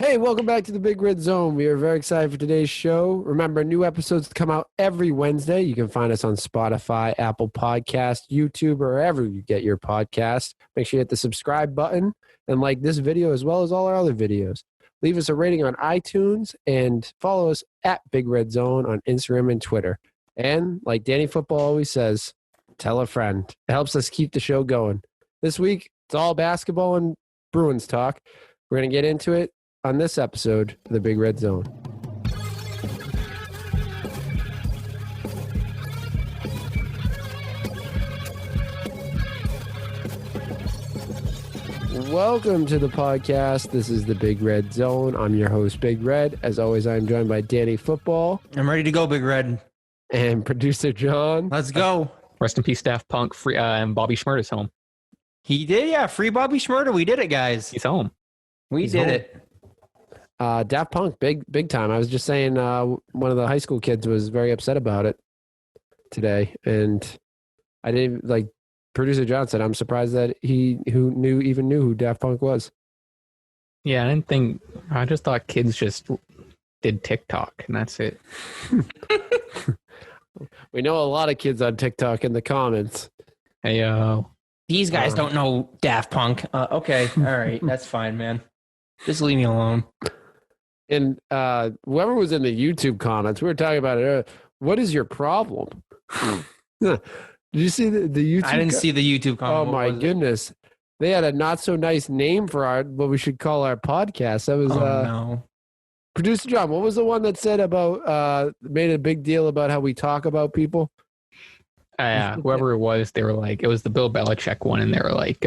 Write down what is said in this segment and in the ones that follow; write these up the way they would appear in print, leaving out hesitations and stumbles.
Hey, welcome back to the Big Red Zone. We are very excited for today's show. Remember, new episodes come out every Wednesday. You can find us on Spotify, Apple Podcast, YouTube, or wherever you get your podcast. Make sure you hit the subscribe button and like this video as well as all our other videos. Leave us a rating on iTunes and follow us at Big Red Zone on Instagram and Twitter. And like Danny Football always says, tell a friend. It helps us keep the show going. This week, it's all basketball and Bruins talk. We're going to get into it on this episode of the Big Red Zone. Welcome to the podcast. This is the Big Red Zone. I'm your host, Big Red. As always, I'm joined by Danny Football. I'm ready to go, Big Red. And producer John. Let's go. Rest in peace, Daft Punk. Free, and Bobby Shmurda's home. He did, yeah. Free Bobby Shmurda. We did it, guys. He's home. He's did home. It. Daft Punk, big time. I was just saying one of the high school kids was very upset about it today. And I didn't, like producer John said, I'm surprised that he even knew who Daft Punk was. Yeah, I just thought kids just did TikTok and that's it. We know a lot of kids on TikTok in the comments. Hey, these guys don't know Daft Punk. Okay, all right. That's fine, man. Just leave me alone. And whoever was in the YouTube comments, we were talking about it earlier. What is your problem? Did you see the YouTube? I didn't see the YouTube comment. Oh, my goodness. They had a not so nice name for what we should call our podcast. That was no. Producer John, what was the one that said about made a big deal about how we talk about people? Whoever it was, they were like, it was the Bill Belichick one, and they were like,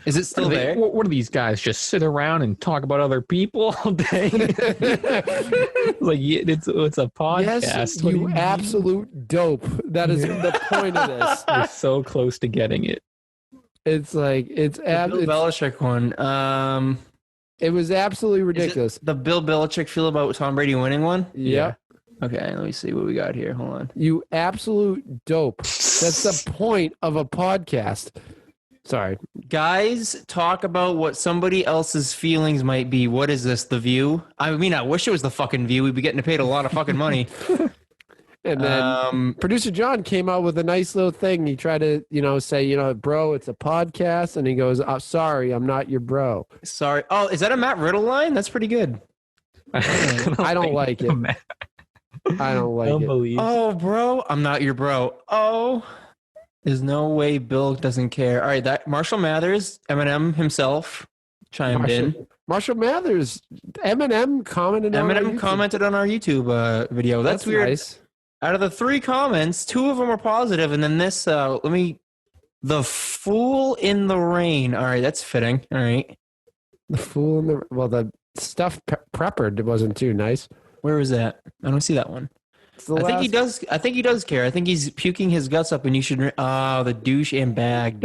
is it still there? What do these guys just sit around and talk about other people all day? Like, it's a podcast. Yes, you absolute dope. That is the point of this. We're so close to getting it. It's like Bill Belichick one. It was absolutely ridiculous. The Bill Belichick feel about Tom Brady winning one? Yeah. Okay, let me see what we got here. Hold on. You absolute dope. That's the point of a podcast. Sorry. Guys, talk about what somebody else's feelings might be. What is this, The View? I mean, I wish it was The fucking View. We'd be getting paid a lot of fucking money. And then producer John came out with a nice little thing. He tried to, say, bro, it's a podcast. And he goes, oh, sorry, I'm not your bro. Sorry. Oh, is that a Matt Riddle line? That's pretty good. I don't like it. I don't like it. Oh, bro, I'm not your bro. Oh, there's no way Bill doesn't care. All right, that Marshall Mathers, Eminem himself, chimed in. Marshall Mathers, Eminem commented on our YouTube video. That's weird. Nice. Out of the 3 comments, 2 of them are positive, and then this, the fool in the rain. All right, that's fitting. All right. The fool in the stuff prepper wasn't too nice. Where was that? I don't see that one. I think he does. I think he does care. I think he's puking his guts up, and you should. Oh, the douche and bag.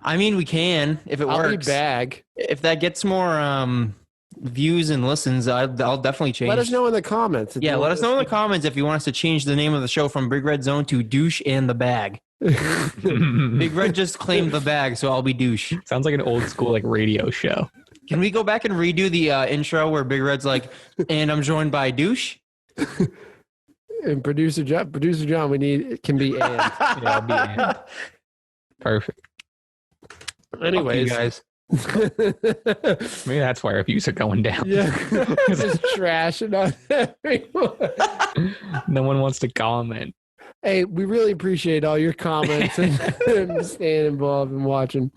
I mean, we can if it works. Bag. If that gets more views and listens, I'll definitely change. Let us know in the comments. Yeah, let us know in the comments if you want us to change the name of the show from Big Red Zone to Douche and the Bag. Big Red just claimed the bag, so I'll be Douche. Sounds like an old school radio show. Can we go back and redo the intro where Big Red's like, and I'm joined by Douche? And producer John, we need it can be and. Yeah, be and. Perfect. Anyways, guys. Maybe that's why our views are going down. Yeah, just trashing on everyone. No one wants to comment. Hey, we really appreciate all your comments and staying involved and watching.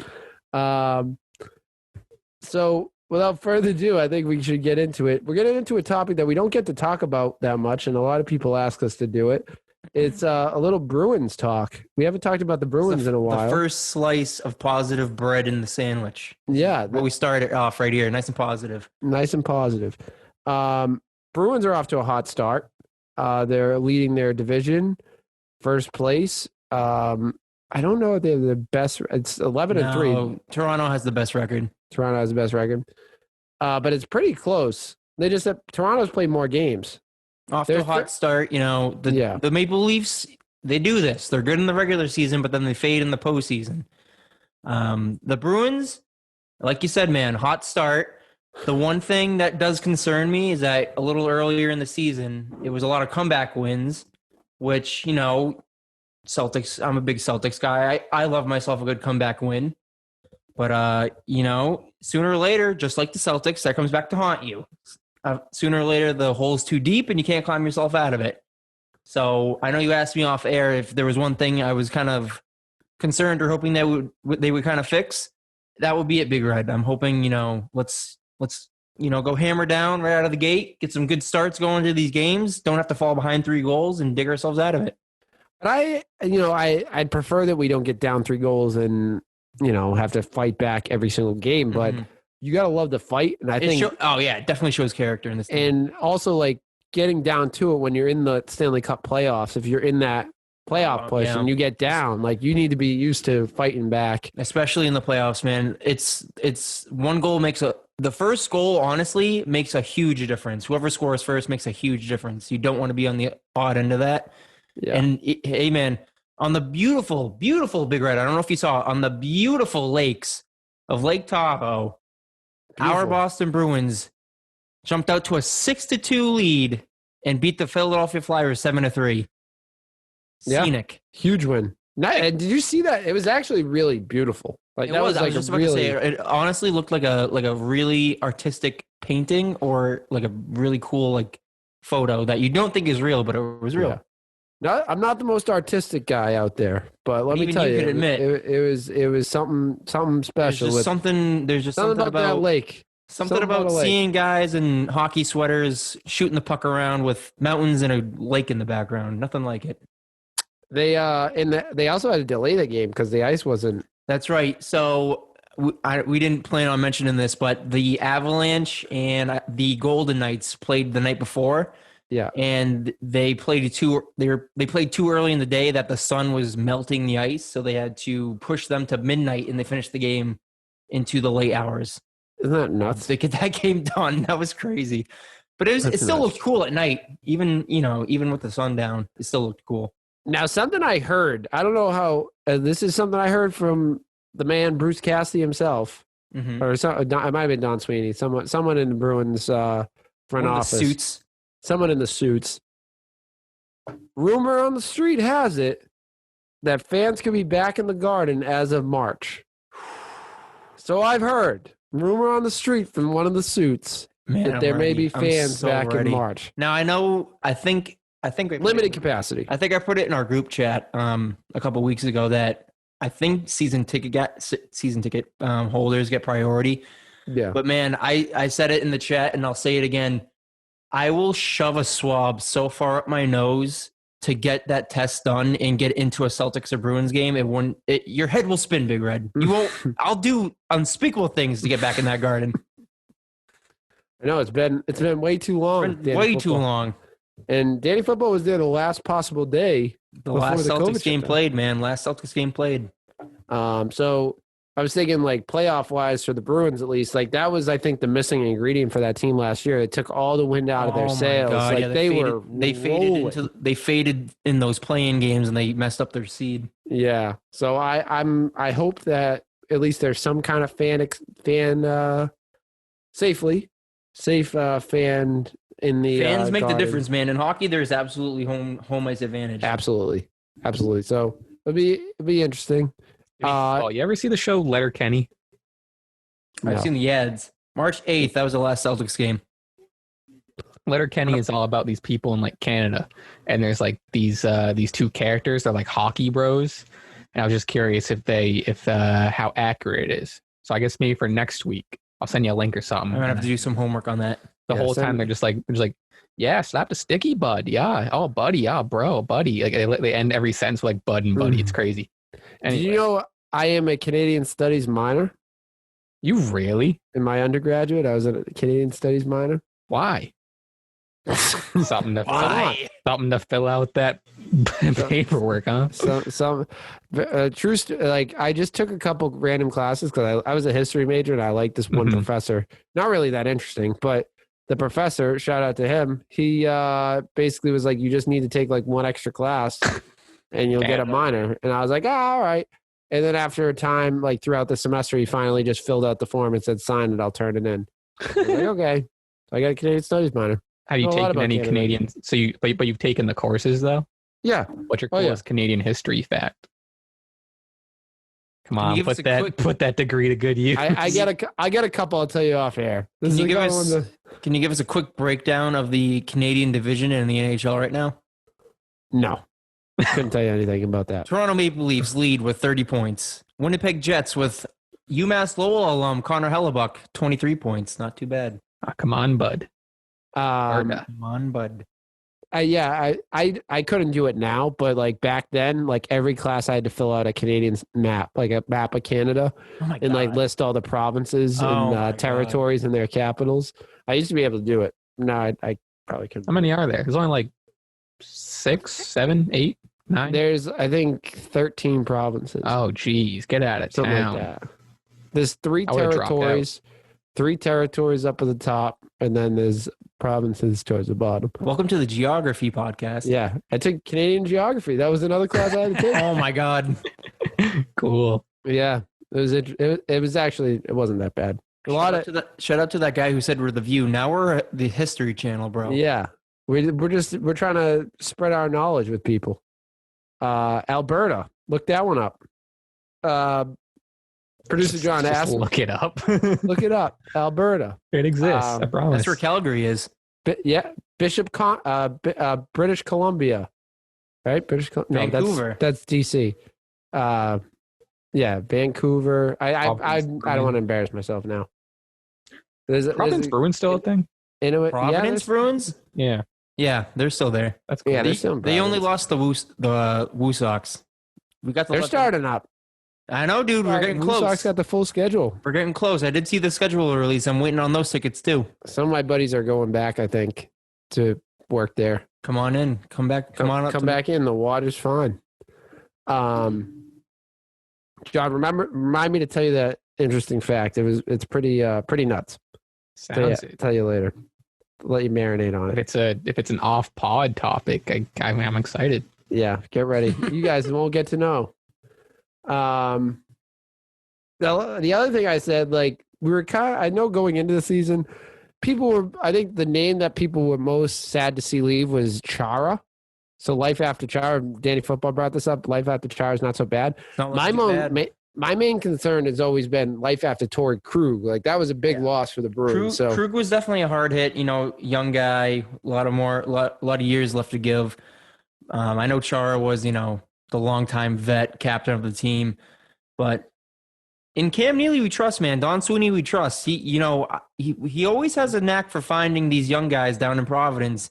So without further ado, I think we should get into it. We're getting into a topic that we don't get to talk about that much, and a lot of people ask us to do it. It's a little Bruins talk. We haven't talked about the Bruins in a while. The first slice of positive bread in the sandwich. Yeah. But we started off right here. Nice and positive. Nice and positive. Bruins are off to a hot start. They're leading their division, first place. I don't know if they're the best. It's 11-3. Toronto has the best record. Toronto has the best record. But it's pretty close. They just have Toronto's played more games. Off to a hot start, the Maple Leafs, they do this. They're good in the regular season, but then they fade in the postseason. The Bruins, Like you said, man, hot start. The one thing that does concern me is that a little earlier in the season, it was a lot of comeback wins, which, Celtics, I'm a big Celtics guy. I love myself a good comeback win. But, sooner or later, just like the Celtics, that comes back to haunt you. Sooner or later, the hole's too deep and you can't climb yourself out of it. So I know you asked me off air if there was one thing I was kind of concerned or hoping that they would kind of fix. That would be it, Big Red. I'm hoping, let's go hammer down right out of the gate, get some good starts going to these games. Don't have to fall behind 3 goals and dig ourselves out of it. But I'd prefer that we don't get down 3 goals and, have to fight back every single game. But you got to love the fight. And I think, it definitely shows character in this team. And also, like, getting down to it when you're in the Stanley Cup playoffs, if you're in that playoff push and you get down, like, you need to be used to fighting back. Especially in the playoffs, man. It's one goal the first goal, honestly, makes a huge difference. Whoever scores first makes a huge difference. You don't want to be on the odd end of that. Yeah. And hey, man, on the beautiful, beautiful Big Red, I don't know if you saw it, on the beautiful lakes of Lake Tahoe, our Boston Bruins jumped out to a 6-2 lead and beat the Philadelphia Flyers 7-3. Scenic. Yeah, huge win. Did you see that? It was actually really beautiful. Like, I was just about to say, it honestly looked like a really artistic painting or like a really cool like photo that you don't think is real, but it was real. Yeah. No, I'm not the most artistic guy out there, but let me tell you, it was something special. There's just something about that lake. Something about seeing guys in hockey sweaters shooting the puck around with mountains and a lake in the background. Nothing like it. They also had to delay the game because the ice wasn't. That's right. So we didn't plan on mentioning this, but the Avalanche and the Golden Knights played the night before. Yeah, and they played too early in the day that the sun was melting the ice, so they had to push them to midnight, and they finished the game into the late hours. Isn't that nuts? To get that game done, that was crazy. But it still looked cool at night, even with the sun down, it still looked cool. Now, something I heard, I don't know how. This is something I heard from the man Bruce Cassidy himself, or it might have been Don Sweeney, someone in the Bruins front office. Suits. Someone in the suits. Rumor on the street has it that fans could be back in the Garden as of March. So I've heard. Rumor on the street from one of the suits that there may be fans back in March. Now I think limited capacity. I think I put it in our group chat a couple weeks ago that I think season ticket holders get priority. Yeah. But man, I said it in the chat and I'll say it again. I will shove a swab so far up my nose to get that test done and get into a Celtics or Bruins game. Your head will spin, Big Red. You won't. I'll do unspeakable things to get back in that Garden. I know it's been way too long. Too long. And Danny Football was there the last possible day. The last Celtics game played, man. Last Celtics game played. So I was thinking, like, playoff wise for the Bruins, at least, like, that was, I think, the missing ingredient for that team last year. It took all the wind out of their sails. God, like, they faded in those play-in games and they messed up their seed. Yeah. So I hope that at least there's some kind of safe fan in the fans make Garden. the difference, man. In hockey, there's absolutely home ice advantage. Absolutely. So it'll be interesting. You ever see the show Letterkenny? I've seen the ads. March 8th, that was the last Celtics game. Letterkenny is all about these people in like Canada, and there's like these 2 characters. They're like hockey bros, and I was just curious if how accurate it is. So I guess maybe for next week, I'll send you a link or something. I'm gonna have to do some homework on that. The whole time they're just like, yeah, slap the sticky, bud. Yeah, oh, buddy, yeah, bro, buddy. Like they end every sentence with like bud and buddy. It's crazy. Anyway. Did you know I am a Canadian Studies minor? You really? In my undergraduate, I was a Canadian Studies minor. Why? Something to fill out that paperwork, huh? Like, I just took a couple random classes because I was a history major and I liked this one professor. Not really that interesting, but the professor, shout out to him, he basically was like, you just need to take like one extra class and you'll get a minor. And I was like, all right. And then after a time, like throughout the semester, he finally just filled out the form and said, sign it, I'll turn it in. I was like, okay. So I got a Canadian Studies minor. Have you Know a lot taken about any Canada. Canadian? So but you've taken the courses though. Yeah. What's your Oh, yeah. coolest Canadian history fact? Come Can you on, give us a quick- put that degree to good use. I get a couple, I'll tell you off air. Can you give us a quick breakdown of the Canadian division in the NHL right now? No. Couldn't tell you anything about that. Toronto Maple Leafs lead with 30 points. Winnipeg Jets with UMass Lowell alum Connor Hellebuck, 23 points. Not too bad. Come on, bud. Come on, bud. I couldn't do it now, but like back then, like every class I had to fill out a Canadian map, like a map of Canada, Oh my and like God. list all the provinces Oh my and territories and their capitals. I used to be able to do it. No, I probably couldn't. How many are there? There's only like 6, 7, 8, 9. There's, I think, 13 provinces. Oh, geez, get out of something town. like that. There's three I would've dropped out. territories up at the top, and then there's provinces towards the bottom. Welcome to the geography podcast. Yeah, I took Canadian geography. That was another class I had to take. Oh my God. Cool. Yeah, it was actually, it wasn't that bad. Shout out to that guy who said we're the View. Now we're the History Channel, bro. Yeah, we're trying to spread our knowledge with people. Alberta, look that one up. Producer John Just asked, look it up. look it up. Alberta. It exists. I promise. That's where Calgary is. British Columbia, right? Vancouver. That's DC. Yeah, Vancouver. I don't want to embarrass myself now. Providence Bruins still a thing? Providence Bruins? Yeah. Yeah, they're still there. That's cool. Yeah, They only lost the Woo Sox. They're starting up. I know, dude. We're getting Woo close. Sox got the full schedule. We're getting close. I did see the schedule release. I'm waiting on those tickets too. Some of my buddies are going back, I think, to work there. Come on in. Come back. Come on up. Come back in. The water's fine. John, remind me to tell you that interesting fact. It's pretty nuts. Tell you later. Let you marinate on it. If it's an off pod topic, I'm excited. Yeah, get ready. You guys won't get to know. The other thing I said, like, we were I know going into the season, I think the name that people were most sad to see leave was Chara. So Life After Chara, Danny Football brought this up. Life After Chara is not so bad. My main concern has always been Life After Torrey Krug. Like, that was a big loss for the Bruins. Krug was definitely a hard hit. Young guy, a lot of years left to give. I know Chara was, the longtime vet captain of the team, but in Cam Neely we trust, man. Don Sweeney we trust. He always has a knack for finding these young guys down in Providence,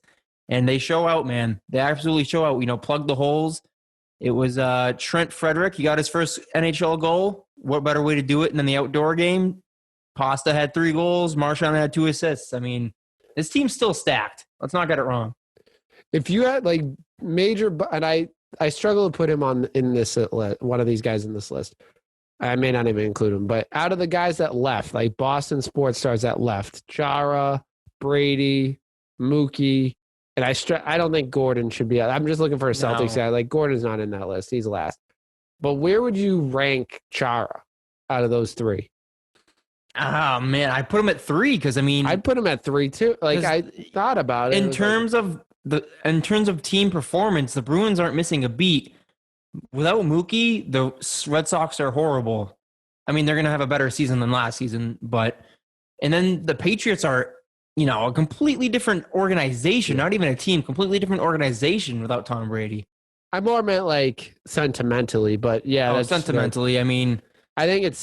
and they show out, man. They absolutely show out. Plug the holes. It was Trent Frederick. He got his first NHL goal. What better way to do it than the outdoor game? Pasta had 3 goals. Marchand had 2 assists. I mean, this team's still stacked. Let's not get it wrong. If you had like major, and I struggle to put him in this list, one of these guys in this list. I may not even include him, but out of the guys that left, like Boston sports stars that left, Chara, Brady, Mookie, and I don't think Gordon should be. I'm just looking for a Celtics guy. Like, Gordon's not in that list. He's last. But where would you rank Chara out of those 3? Oh man, I put him at 3 because I'd put him at 3 too. Like, I thought about it. In terms of team performance, the Bruins aren't missing a beat. Without Mookie, the Red Sox are horrible. I mean, they're going to have a better season than last season, and then the Patriots are, a completely different organization, not even a team, completely different organization without Tom Brady. I more meant like sentimentally, but yeah. That's sentimentally. I mean, I think I'd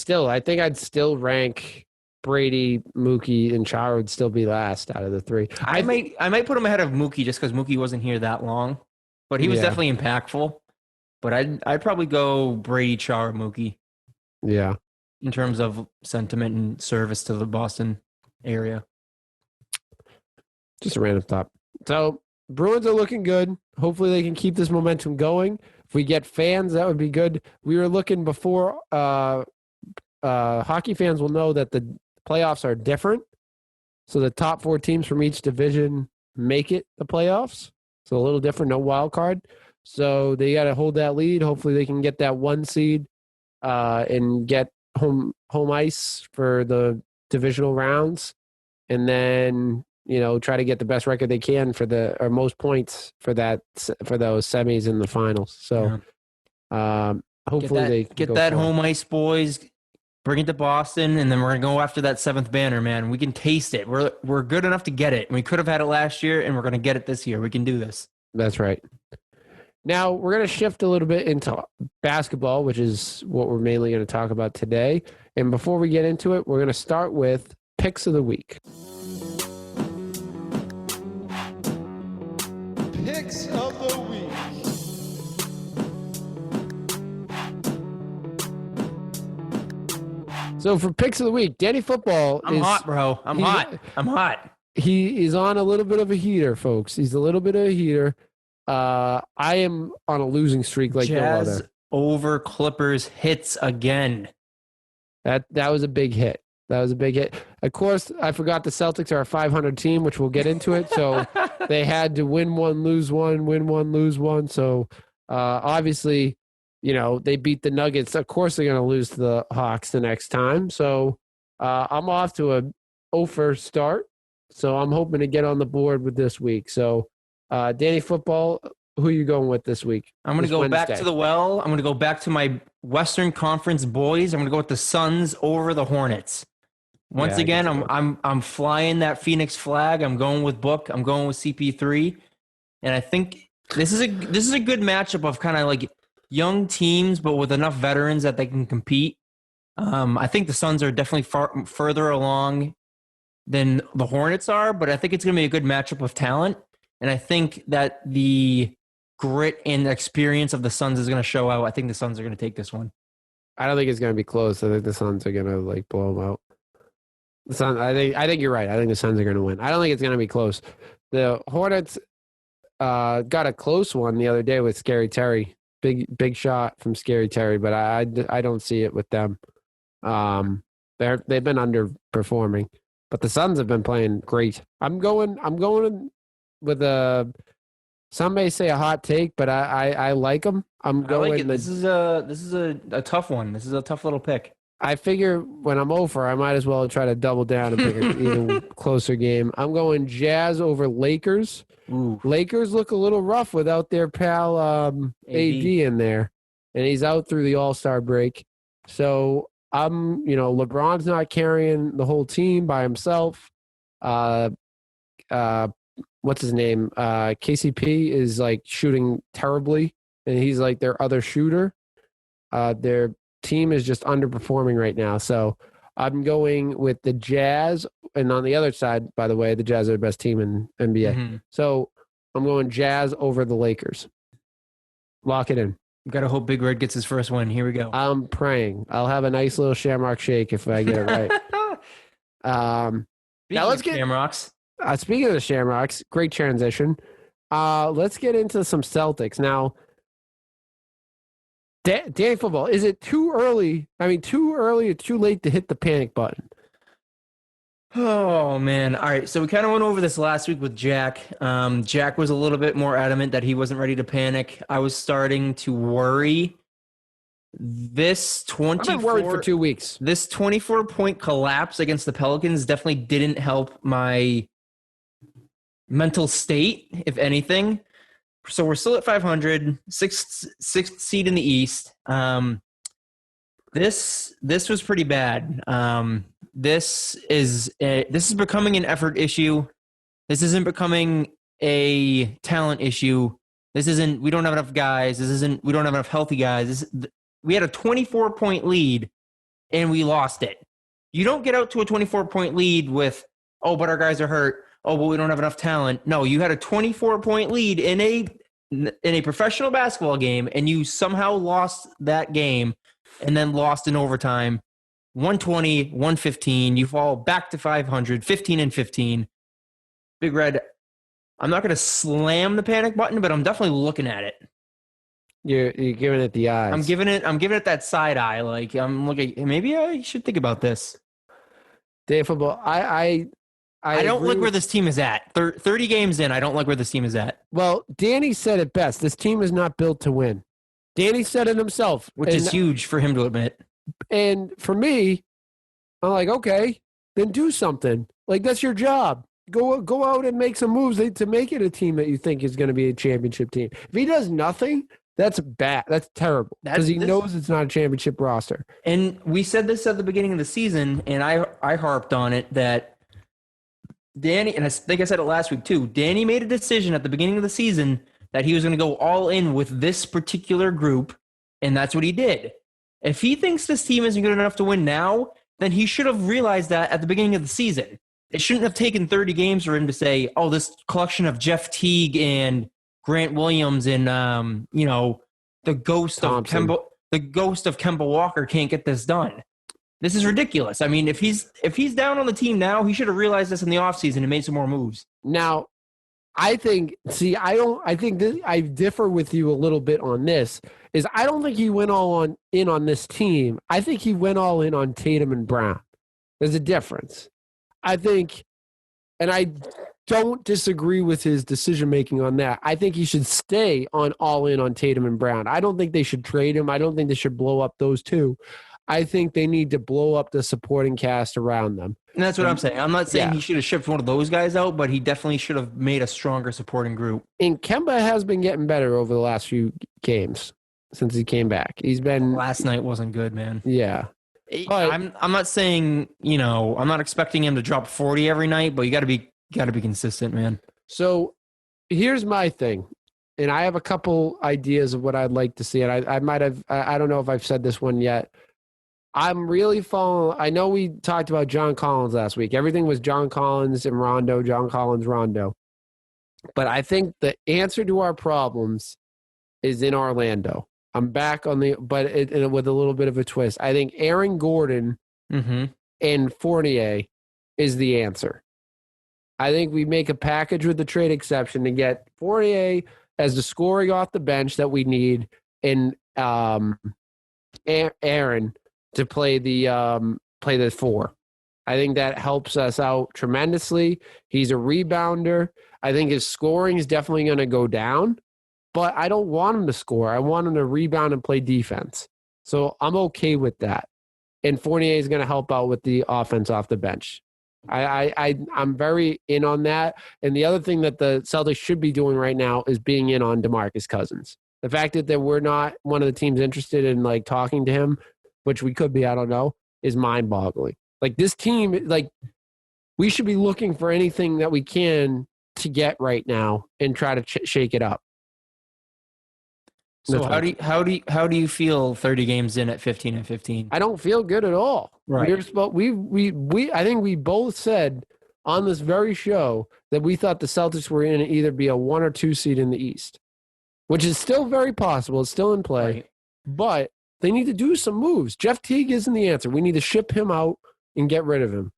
still rank Brady, Mookie, and Chara would still be last out of the 3. I might put him ahead of Mookie just because Mookie wasn't here that long, but he was definitely impactful. But I'd probably go Brady, Chara, Mookie. Yeah. In terms of sentiment and service to the Boston area. Just a random thought. So Bruins are looking good. Hopefully they can keep this momentum going. If we get fans, that would be good. We were looking before. Hockey fans will know that the playoffs are different. So the top 4 teams from each division make it the playoffs. So a little different, no wild card. So they got to hold that lead. Hopefully they can get that 1 seed. and get home ice for the divisional rounds, and then try to get the best record they can or most points for those semis and the finals. So hopefully they can get that home ice, boys. Bring it to Boston, and then we're gonna go after that 7th banner, man. We can taste it. We're good enough to get it. We could have had it last year, and we're gonna get it this year. We can do this. That's right. Now we're gonna shift a little bit into basketball, which is what we're mainly going to talk about today. And before we get into it, we're going to start with picks of the week. Picks of the week. So for picks of the week, Danny Football I'm hot, bro. I'm hot. He is on a little bit of a heater, folks. He's a little bit of a heater. I am on a losing streak like Jazz no other. Over Clippers hits again. That was a big hit. Of course, I forgot the Celtics are a 500 team, which we'll get into it. So they had to win one, lose one, win one, lose one. So obviously, they beat the Nuggets. Of course, they're going to lose to the Hawks the next time. So I'm off to a 0-1 start. So I'm hoping to get on the board with this week. So Danny Football, who are you going with this week? I'm going to go back to the well. I'm going to go back to my Western Conference boys. I'm going to go with the Suns over the Hornets. Once again, I'm flying that Phoenix flag. I'm going with Book. I'm going with CP3, and I think this is a good matchup of kind of like young teams, but with enough veterans that they can compete. I think the Suns are definitely further along than the Hornets are, but I think it's going to be a good matchup of talent, and I think that the grit and experience of the Suns is going to show out. I think the Suns are going to take this one. I don't think it's going to be close. I think the Suns are going to blow them out. The Suns, I think you're right. I think the Suns are going to win. I don't think it's going to be close. The Hornets got a close one the other day with Scary Terry. Big shot from Scary Terry, but I don't see it with them. They've been underperforming, but the Suns have been playing great. I'm going with some may say a hot take, but I like them. I'm going. I like it. This is a tough one. This is a tough little pick. I figure when I'm over, I might as well try to double down and pick an even closer game. I'm going Jazz over Lakers. Ooh. Lakers look a little rough without their pal AD in there, and he's out through the All-Star break. So LeBron's not carrying the whole team by himself. What's his name? KCP is shooting terribly, and he's their other shooter. Their team is just underperforming right now. So I'm going with the Jazz. And on the other side, by the way, the Jazz are the best team in NBA. Mm-hmm. So I'm going Jazz over the Lakers. Lock it in. Got to hope Big Red gets his first win. Here we go. I'm praying. I'll have a nice little Shamrock Shake if I get it right. Now let's get Shamrocks. Speaking of the Shamrocks, great transition. Let's get into some Celtics. Now, Danny Football, is it too early? Too early or too late to hit the panic button? Oh, man. All right. So we kind of went over this last week with Jack. Jack was a little bit more adamant that he wasn't ready to panic. I was starting to worry. I've been worried for 2 weeks. This 24-point collapse against the Pelicans definitely didn't help my mental state, if anything. So we're still at 500, sixth seed in the East. This was pretty bad. This is becoming an effort issue. This isn't becoming a talent issue. We don't have enough guys. We don't have enough healthy guys. We had a 24-point lead and we lost it. You don't get out to a 24-point lead with, but our guys are hurt. But we don't have enough talent. No, you had a 24-point lead in a professional basketball game, and you somehow lost that game and then lost in overtime. 120, 115. You fall back to 500, 15-15. Big Red, I'm not going to slam the panic button, but I'm definitely looking at it. You're giving it the eyes. I'm giving it that side eye. I'm looking. Maybe I should think about this. Dave Football, I don't like where this team is at. 30 games in, I don't like where this team is at. Well, Danny said it best. This team is not built to win. Danny said it himself. which is huge for him to admit. And for me, I'm like, okay, then do something. Like, that's your job. Go out and make some moves to make it a team that you think is going to be a championship team. If he does nothing, that's bad. That's terrible because he knows it's not a championship roster. And we said this at the beginning of the season, and I harped on it that Danny, and I think I said it last week too, Danny made a decision at the beginning of the season that he was going to go all in with this particular group, and that's what he did. If he thinks this team isn't good enough to win now, then he should have realized that at the beginning of the season. It shouldn't have taken 30 games for him to say, oh, this collection of Jeff Teague and Grant Williams and, the ghost Thompson. of Kemba Walker can't get this done. This is ridiculous. I mean, if he's down on the team now, he should have realized this in the offseason and made some more moves. Now, I think I differ with you a little bit on this. Is I don't think he went all in on this team. I think he went all in on Tatum and Brown. There's a difference. I think, and I don't disagree with his decision making on that. I think he should stay all in on Tatum and Brown. I don't think they should trade him. I don't think they should blow up those two. I think they need to blow up the supporting cast around them. And that's what I'm saying. I'm not saying he should have shipped one of those guys out, but he definitely should have made a stronger supporting group. And Kemba has been getting better over the last few games since he came back. He's been Last night wasn't good, man. Yeah. But I'm not saying, I'm not expecting him to drop 40 every night, but you got to be consistent, man. So here's my thing. And I have a couple ideas of what I'd like to see. And I don't know if I've said this one yet. I'm really following. I know we talked about John Collins last week. Everything was John Collins and Rondo, John Collins, Rondo. But I think the answer to our problems is in Orlando. I'm back on with a little bit of a twist. I think Aaron Gordon and Fournier is the answer. I think we make a package with the trade exception to get Fournier as the scoring off the bench that we need, and Aaron to play the four. I think that helps us out tremendously. He's a rebounder. I think his scoring is definitely going to go down, but I don't want him to score. I want him to rebound and play defense. So I'm okay with that. And Fournier is going to help out with the offense off the bench. I'm very in on that. And the other thing that the Celtics should be doing right now is being in on Demarcus Cousins. The fact that we're not one of the teams interested in like talking to him, which we could be, I don't know, is mind-boggling. Like this team, like we should be looking for anything that we can to get right now and try to shake it up. So how do you feel 30 games in at 15-15? I don't feel good at all. Right. I think we both said on this very show that we thought the Celtics were going to either be a 1 or 2 seed in the East, which is still very possible. It's still in play, Right. But they need to do some moves. Jeff Teague isn't the answer. We need to ship him out and get rid of him.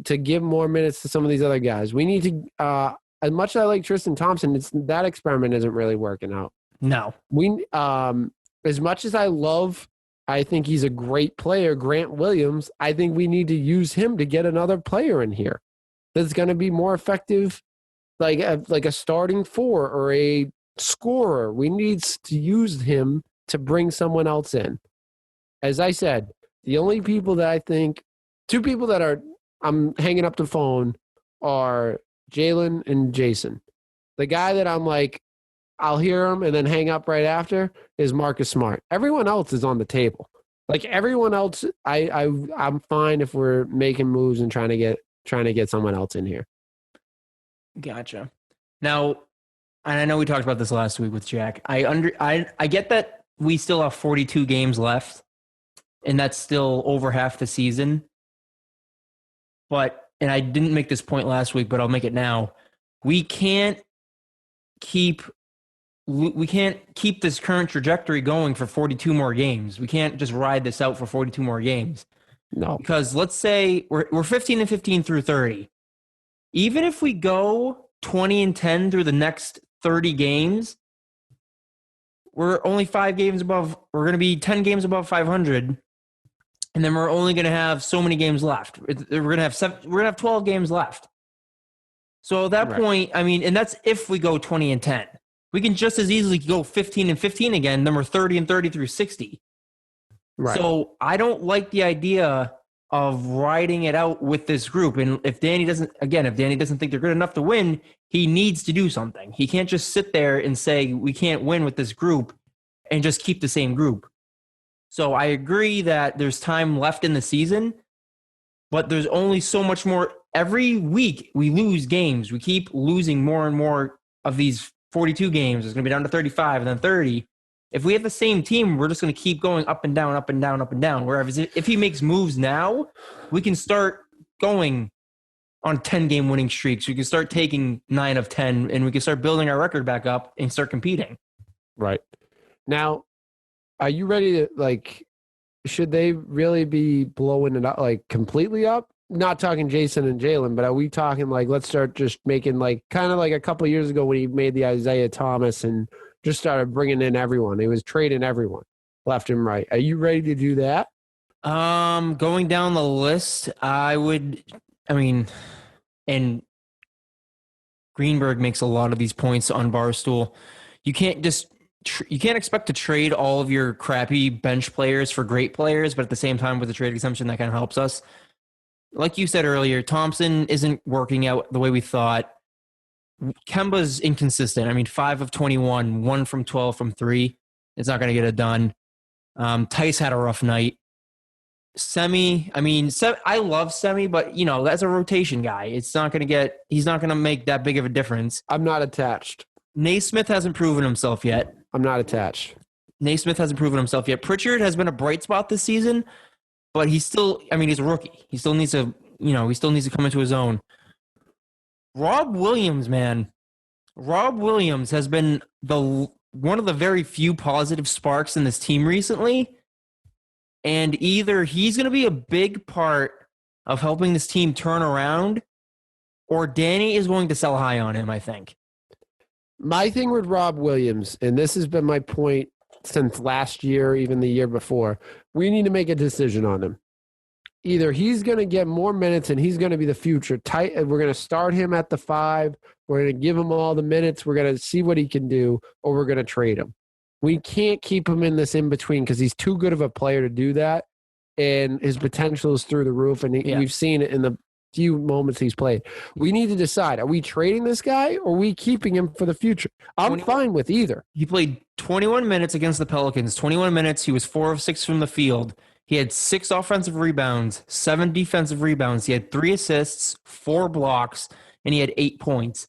To give more minutes to some of these other guys. We need to, as much as I like Tristan Thompson, that experiment isn't really working out. No. As much as I think he's a great player, Grant Williams, I think we need to use him to get another player in here that's going to be more effective, like a starting four or a scorer. We need to use him to bring someone else in. As I said, the only people that I think, 2 people that I'm hanging up the phone are Jalen and Jason. The guy that I'm like, I'll hear him and then hang up right after is Marcus Smart. Everyone else is on the table. Like everyone else, I'm fine if we're making moves and trying to get someone else in here. Gotcha. Now, and I know we talked about this last week with Jack. I get that we still have 42 games left, and that's still over half the season. But, and I didn't make this point last week, but I'll make it now. We can't keep this current trajectory going for 42 more games. We can't just ride this out for 42 more games. No. Because let's say we're 15-15 through 30. Even if we go 20-10 through the next 30 games, we're only 5 games above. We're going to be 10 games above 500. And then we're only going to have so many games left. We're going to have 12 games left. So at that point, I mean, and that's if we go 20-10. We can just as easily go 15-15 again, then we're 30-30 through 60. Right. So I don't like the idea of riding it out with this group. And if Danny doesn't think they're good enough to win, he needs to do something. He can't just sit there and say, we can't win with this group and just keep the same group. So I agree that there's time left in the season, but there's only so much more. Every week we lose games. We keep losing more and more of these 42 games. It's going to be down to 35 and then 30. If we have the same team, we're just going to keep going up and down, up and down, up and down. Whereas if he makes moves now, we can start going on 10-game winning streaks. We can start taking 9 of 10, and we can start building our record back up and start competing. Right. Now, are you ready to, like, should they really be blowing it up, like, completely up? Not talking Jason and Jalen, but are we talking, like, let's start just making, like, kind of like a couple of years ago when he made the Isaiah Thomas and just started bringing in everyone. He was trading everyone left and right. Are you ready to do that? Going down the list, and Greenberg makes a lot of these points on Barstool. You can't expect to trade all of your crappy bench players for great players, but at the same time, with the trade exemption, that kind of helps us. Like you said earlier, Thompson isn't working out the way we thought. Kemba's inconsistent. 5 of 21, 1 from 12 from 3. It's not going to get it done. Tice had a rough night. I love Semi, but that's a rotation guy. He's not going to make that big of a difference. I'm not attached. Naismith hasn't proven himself yet. I'm not attached. Pritchard has been a bright spot this season, but he's still, he's a rookie. He still needs to come into his own. Rob Williams, man. Rob Williams has been one of the very few positive sparks in this team recently. And either he's going to be a big part of helping this team turn around, or Danny is going to sell high on him, I think. My thing with Rob Williams, and this has been my point since last year, even the year before, we need to make a decision on him. Either he's going to get more minutes and he's going to be the future. We're going to start him at the 5. We're going to give him all the minutes. We're going to see what he can do, or we're going to trade him. We can't keep him in this in-between because he's too good of a player to do that, and his potential is through the roof, and we've seen it in the few moments he's played. We need to decide, are we trading this guy or are we keeping him for the future? I'm fine with either. He played 21 minutes against the Pelicans. 21 minutes. He was 4 of 6 from the field. He had 6 offensive rebounds, 7 defensive rebounds. He had 3 assists, 4 blocks, and he had 8 points.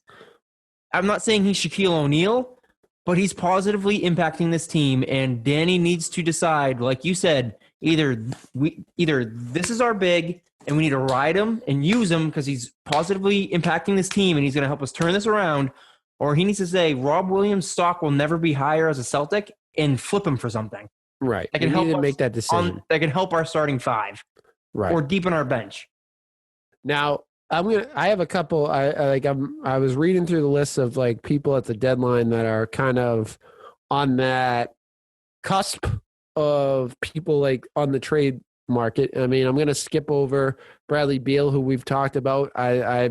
I'm not saying he's Shaquille O'Neal, but he's positively impacting this team, and Danny needs to decide, like you said, either this is our big, and we need to ride him and use him because he's positively impacting this team and he's going to help us turn this around, or he needs to say Rob Williams' stock will never be higher as a Celtic and flip him for something. Right. That can help us make that decision. That can help our starting 5, right, or deepen our bench. Now, I have a couple. I was reading through the list of like people at the deadline that are kind of on that cusp of people like on the trade market. I'm going to skip over Bradley Beal, who we've talked about. I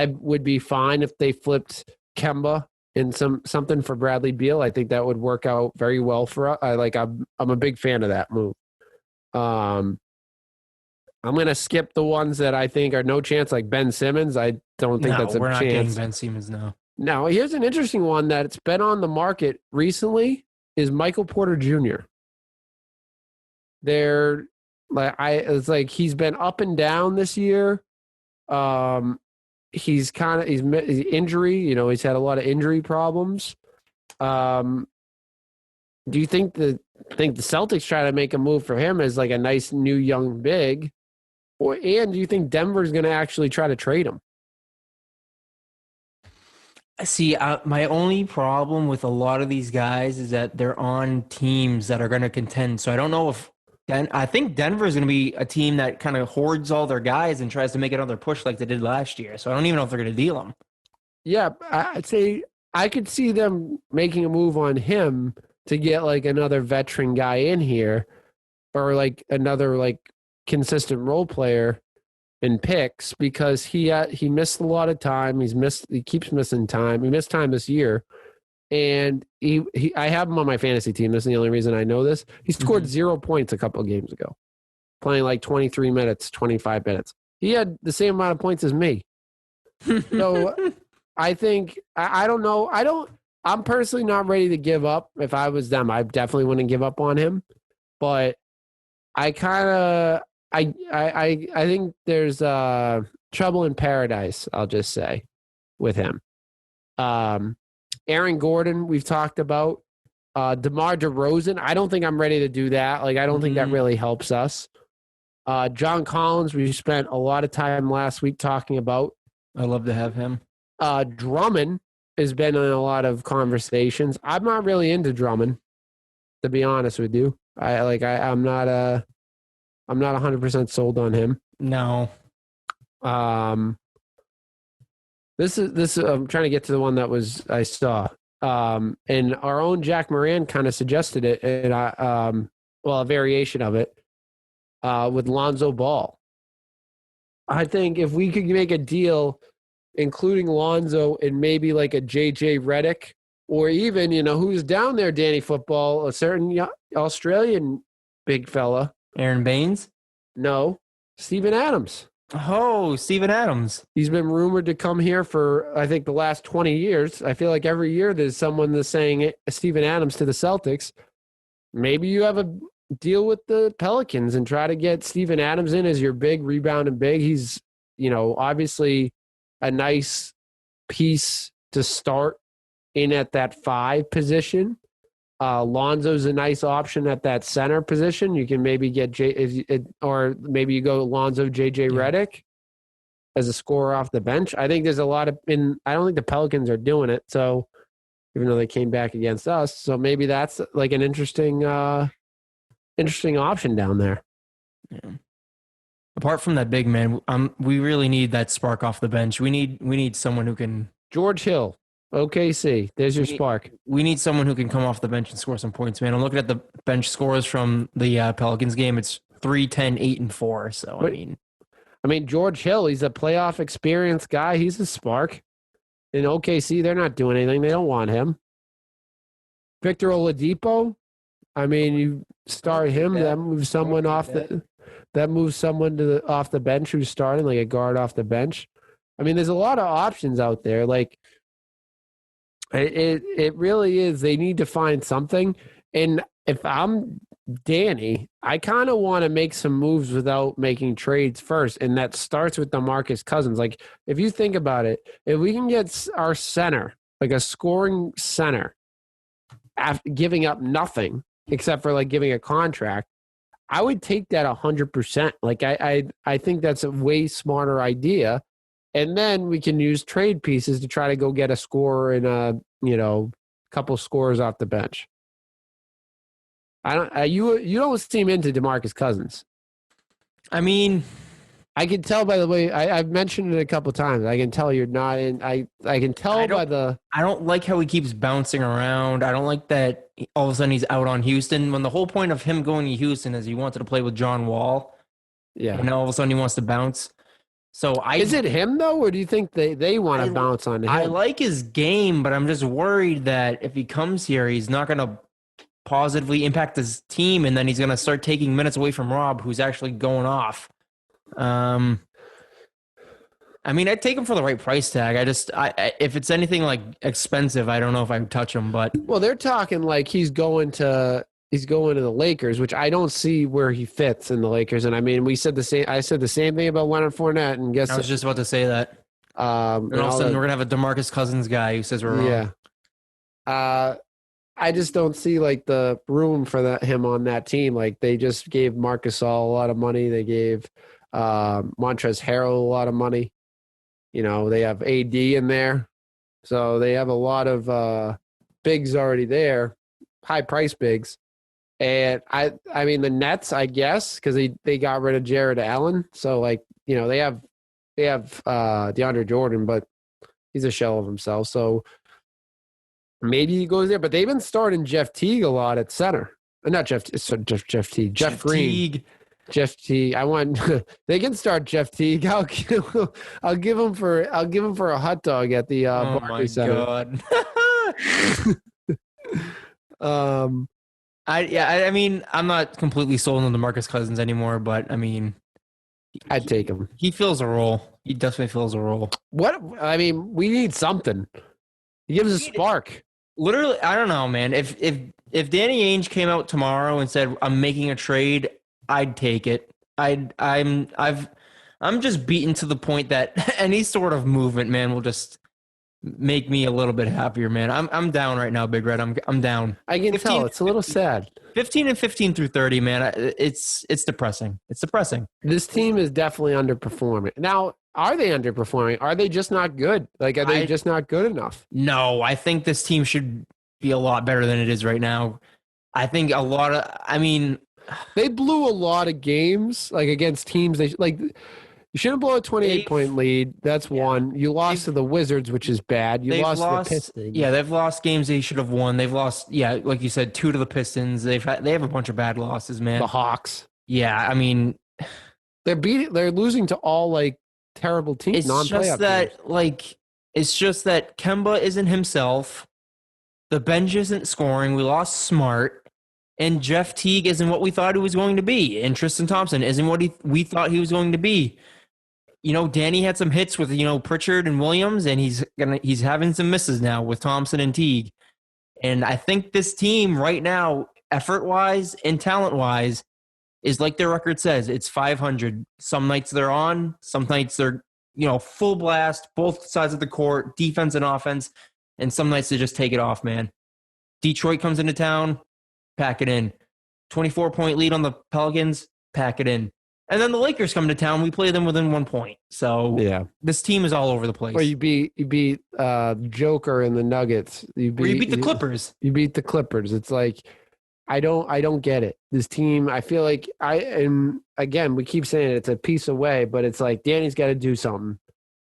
would be fine if they flipped Kemba in something for Bradley Beal. I think that would work out very well for us. I'm a big fan of that move. I'm going to skip the ones that I think are no chance, like Ben Simmons. I don't think that's a chance. We're not getting Ben Simmons now. Now, here's an interesting one that's been on the market recently is Michael Porter Jr. It's like he's been up and down this year. He's injury, he's had a lot of injury problems. Do you think the Celtics try to make a move for him as like a nice new young big? And do you think Denver's going to actually try to trade him? See, my only problem with a lot of these guys is that they're on teams that are going to contend. So I don't know if I think Denver is going to be a team that kind of hoards all their guys and tries to make another push like they did last year. So I don't even know if they're going to deal them. Yeah, I'd say I could see them making a move on him to get like another veteran guy in here, or like another like consistent role player in picks, because he missed a lot of time. He keeps missing time. He missed time this year. And I have him on my fantasy team. That's the only reason I know this. He scored 0 points a couple of games ago, playing like 23 minutes, 25 minutes. He had the same amount of points as me. So I think, I don't know. I'm personally not ready to give up. If I was them, I definitely wouldn't give up on him. But I kind of, I think there's trouble in paradise, I'll just say, with him. Aaron Gordon, we've talked about. DeMar DeRozan, I don't think I'm ready to do that. Like, I don't think that really helps us. John Collins, we spent a lot of time last week talking about. I love to have him. Drummond has been in a lot of conversations. I'm not really into Drummond, to be honest with you. I'm not 100% sold on him. No. This is I'm trying to get to the one that I saw. And our own Jack Moran kind of suggested it, and a variation of it with Lonzo Ball. I think if we could make a deal, including Lonzo and maybe like a JJ Redick, or even, who's down there, Danny Football, a certain Australian big fella. Aaron Baines? No, Steven Adams. Oh, Steven Adams. He's been rumored to come here for, I think, the last 20 years. I feel like every year there's someone that's saying Steven Adams to the Celtics. Maybe you have a deal with the Pelicans and try to get Steven Adams in as your big rebounding big. He's, obviously a nice piece to start in at that 5 position. Lonzo's a nice option at that center position. You can maybe get or maybe you go Lonzo, JJ Redick as a scorer off the bench. I think there's a lot I don't think the Pelicans are doing it. So even though they came back against us, so maybe that's like an interesting option down there. Yeah. Apart from that big man, we really need that spark off the bench. We need someone who can. George Hill. OKC, there's your spark. We need someone who can come off the bench and score some points, man. I'm looking at the bench scores from the Pelicans game. It's 3, 10, 8, and 4. So, I mean, George Hill, he's a playoff experienced guy. He's a spark. In OKC, they're not doing anything. They don't want him. Victor Oladipo, I mean, you start him, that moves someone off the bench who's starting, like a guard off the bench. I mean, there's a lot of options out there. Like, It really is. They need to find something. And if I'm Danny, I kind of want to make some moves without making trades first. And that starts with Demarcus Cousins. Like, if you think about it, if we can get our center, like a scoring center, after giving up nothing except for like giving a contract, I would take that 100%. Like, I think that's a way smarter idea. And then we can use trade pieces to try to go get a scorer and a couple scores off the bench. You don't seem into Demarcus Cousins. I mean, I can tell by the way I've mentioned it a couple times. I can tell you're not in. I can tell by the. I don't like how he keeps bouncing around. I don't like that all of a sudden he's out on Houston when the whole point of him going to Houston is he wanted to play with John Wall. Yeah. And now all of a sudden he wants to bounce. So is it him though, or do you think they want to bounce on him? I like his game, but I'm just worried that if he comes here, he's not going to positively impact his team, and then he's going to start taking minutes away from Rob, who's actually going off. I mean, I'd take him for the right price tag. If it's anything like expensive, I don't know if I would touch him. But they're talking like he's going to the Lakers, which I don't see where he fits in the Lakers. And I mean, I said the same thing about Leonard Fournette, and guess I was just about to say that. And all of a sudden, we're gonna have a DeMarcus Cousins guy who says we're wrong. Yeah. I just don't see like the room for him on that team. Like, they just gave Marc Gasol a lot of money. They gave Montrezl Harrell a lot of money. They have AD in there, so they have a lot of bigs already there, high price bigs. And I mean the Nets, I guess, because they got rid of Jared Allen, so like they have DeAndre Jordan, but he's a shell of himself. So maybe he goes there. But they've been starting Jeff Teague a lot at center. Not Jeff Teague. Jeff Green. Teague. Jeff Teague. They can start Jeff Teague. I'll give him for a hot dog at the Barclays Center. God. I mean, I'm not completely sold on Demarcus Cousins anymore, but I mean, I'd take him. he fills a role. He definitely fills a role. What? I mean, we need something. He gives a spark. Literally, I don't know, man. If Danny Ainge came out tomorrow and said I'm making a trade, I'd take it. I'm just beaten to the point that any sort of movement, man, will just make me a little bit happier, man. I'm down right now, Big Red. I'm down. I can tell it's a little sad. 15 and 15 through 30, man. It's depressing. It's depressing. This team is definitely underperforming. Now, are they underperforming? Are they just not good? Like, are they just not good enough? No, I think this team should be a lot better than it is right now. I think they blew a lot of games, like against teams. You shouldn't blow a 28-point lead. That's one. You lost to the Wizards, which is bad. You lost to the Pistons. Yeah, they've lost games they should have won. They've lost, like you said, 2 to the Pistons. They have a bunch of bad losses, man. The Hawks. Yeah, I mean, they're losing to all like terrible teams. It's just that Kemba isn't himself. The bench isn't scoring. We lost Smart, and Jeff Teague isn't what we thought he was going to be, and Tristan Thompson isn't what we thought he was going to be. Danny had some hits with Pritchard and Williams, and he's having some misses now with Thompson and Teague. And I think this team right now, effort-wise and talent-wise, is like their record says. It's 500. Some nights they're on, some nights they're full blast, both sides of the court, defense and offense, and some nights they just take it off, man. Detroit comes into town, pack it in. 24-point lead on the Pelicans, pack it in. And then the Lakers come to town. We play them within 1 point. So yeah, this team is all over the place. Or you beat Joker and the Nuggets. You beat the Clippers. You beat the Clippers. It's like I don't get it. This team, I feel like and again, we keep saying it's a piece away, but it's like Danny's got to do something.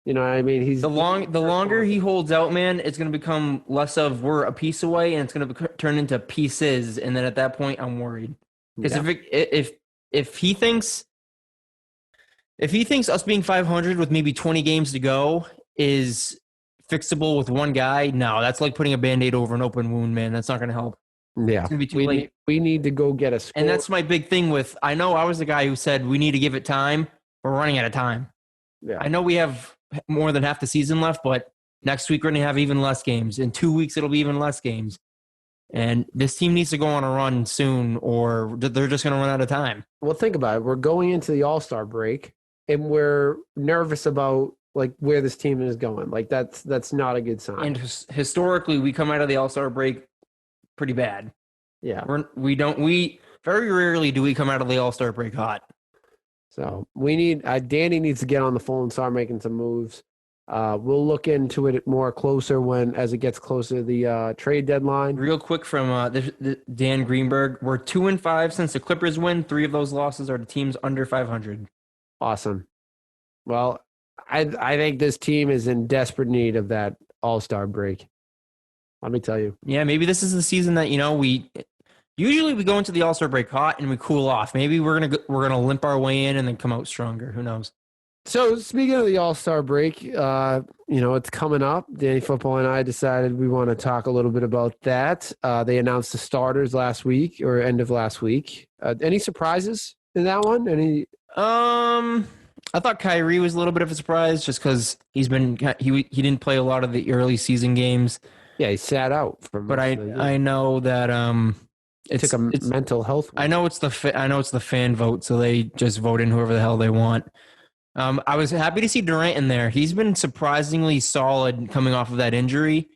You know what I mean? He's the longer he holds out, man, it's going to become less of we're a piece away, and it's going to turn into pieces. And then at that point, I'm worried because if he thinks us being 500 with maybe 20 games to go is fixable with one guy, no, that's like putting a Band-Aid over an open wound, man. That's not going to help. Yeah. It's going to be too late. We need to go get a score. And that's my big thing I know I was the guy who said we need to give it time. We're running out of time. Yeah. I know we have more than half the season left, but next week we're going to have even less games. In 2 weeks, it'll be even less games. And this team needs to go on a run soon, or they're just going to run out of time. Well, think about it. We're going into the All-Star break, and we're nervous about like where this team is going. Like that's not a good sign. And historically, we come out of the All-Star break pretty bad. Yeah, we very rarely do we come out of the All-Star break hot. So we need Danny needs to get on the phone and start making some moves. We'll look into it more closer as it gets closer to the trade deadline. Real quick from Dan Greenberg, we're 2-5 since the Clippers win. 3 of those losses are to teams under 500. Awesome. Well, I think this team is in desperate need of that All-Star break. Let me tell you. Yeah, maybe this is the season that we go into the All-Star break hot and we cool off. Maybe we're gonna limp our way in and then come out stronger. Who knows? So speaking of the All-Star break, it's coming up. Danny Football and I decided we want to talk a little bit about that. They announced the starters last week or end of last week. Any surprises in that one? I thought Kyrie was a little bit of a surprise just because he didn't play a lot of the early season games. Yeah, he sat out but I know that it's mental health. I know it's the fan vote, so they just vote in whoever the hell they want. I was happy to see Durant in there. He's been surprisingly solid coming off of that injury.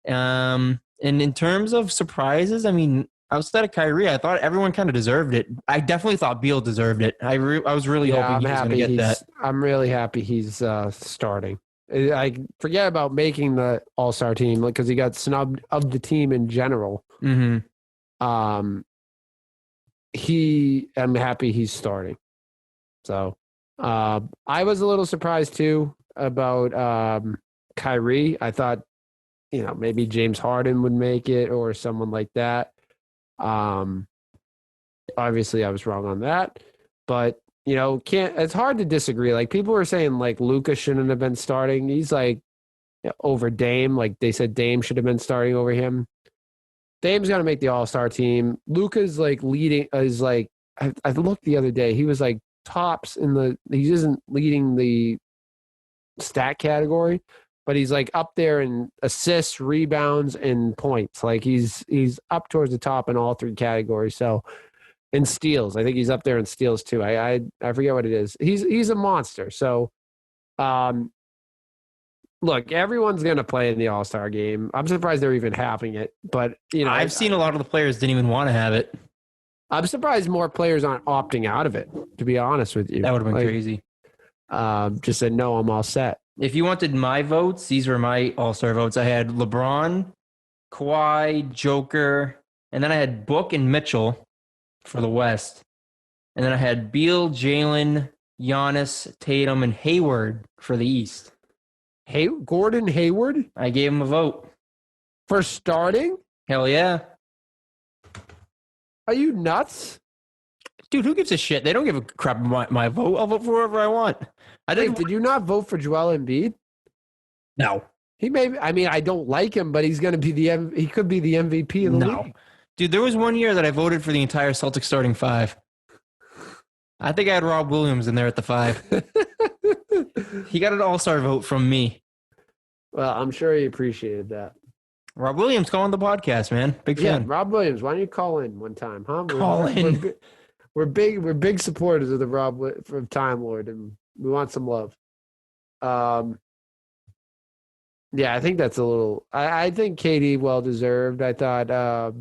And in terms of surprises, I mean, outside of Kyrie, I thought everyone kind of deserved it. I definitely thought Beal deserved it. I was really hoping he was going to get that. I'm really happy he's starting. I forget about making the All-Star team because he got snubbed of the team in general. Mm-hmm. I'm happy he's starting. So I was a little surprised too about Kyrie. I thought, maybe James Harden would make it or someone like that. Obviously I was wrong on that, but it's hard to disagree. Like people were saying like Luka shouldn't have been starting. He's like over Dame. Like they said, Dame should have been starting over him. Dame's gonna make the All-Star team. Luka's like leading. Is like I looked the other day. He was like tops in the. He isn't leading the stat category, but he's like up there in assists, rebounds, and points. Like he's up towards the top in all three categories. So, and steals, I think he's up there in steals too. I forget what it is. He's a monster. So, look, everyone's gonna play in the All-Star game. I'm surprised they're even having it, but I've seen a lot of the players didn't even want to have it. I'm surprised more players aren't opting out of it. To be honest with you, That would have been crazy. Just said no, I'm all set. If you wanted my votes, these were my All-Star votes. I had LeBron, Kawhi, Joker, and then I had Book and Mitchell for the West. And then I had Beal, Jalen, Giannis, Tatum, and Hayward for the East. Hey, Gordon Hayward I gave him a vote. for starting? Hell yeah. Are you nuts? Dude, who gives a shit? They don't give a crap about my vote. I'll vote for whoever I want. Wait, did you not vote for Joel Embiid? No. He may. I mean, I don't like him, but he's going to be he could be the MVP of the league. Dude, there was one year that I voted for the entire Celtics starting five. I think I had Rob Williams in there at the 5. He got an all-star vote from me. Well, I'm sure he appreciated that. Rob Williams calling the podcast, man. Big Yeah, fan. Rob Williams, why don't you call in one time, huh? Call in. We're big supporters of the from Time Lord, and we want some love. Yeah, I think that's a little. I think KD well deserved. I thought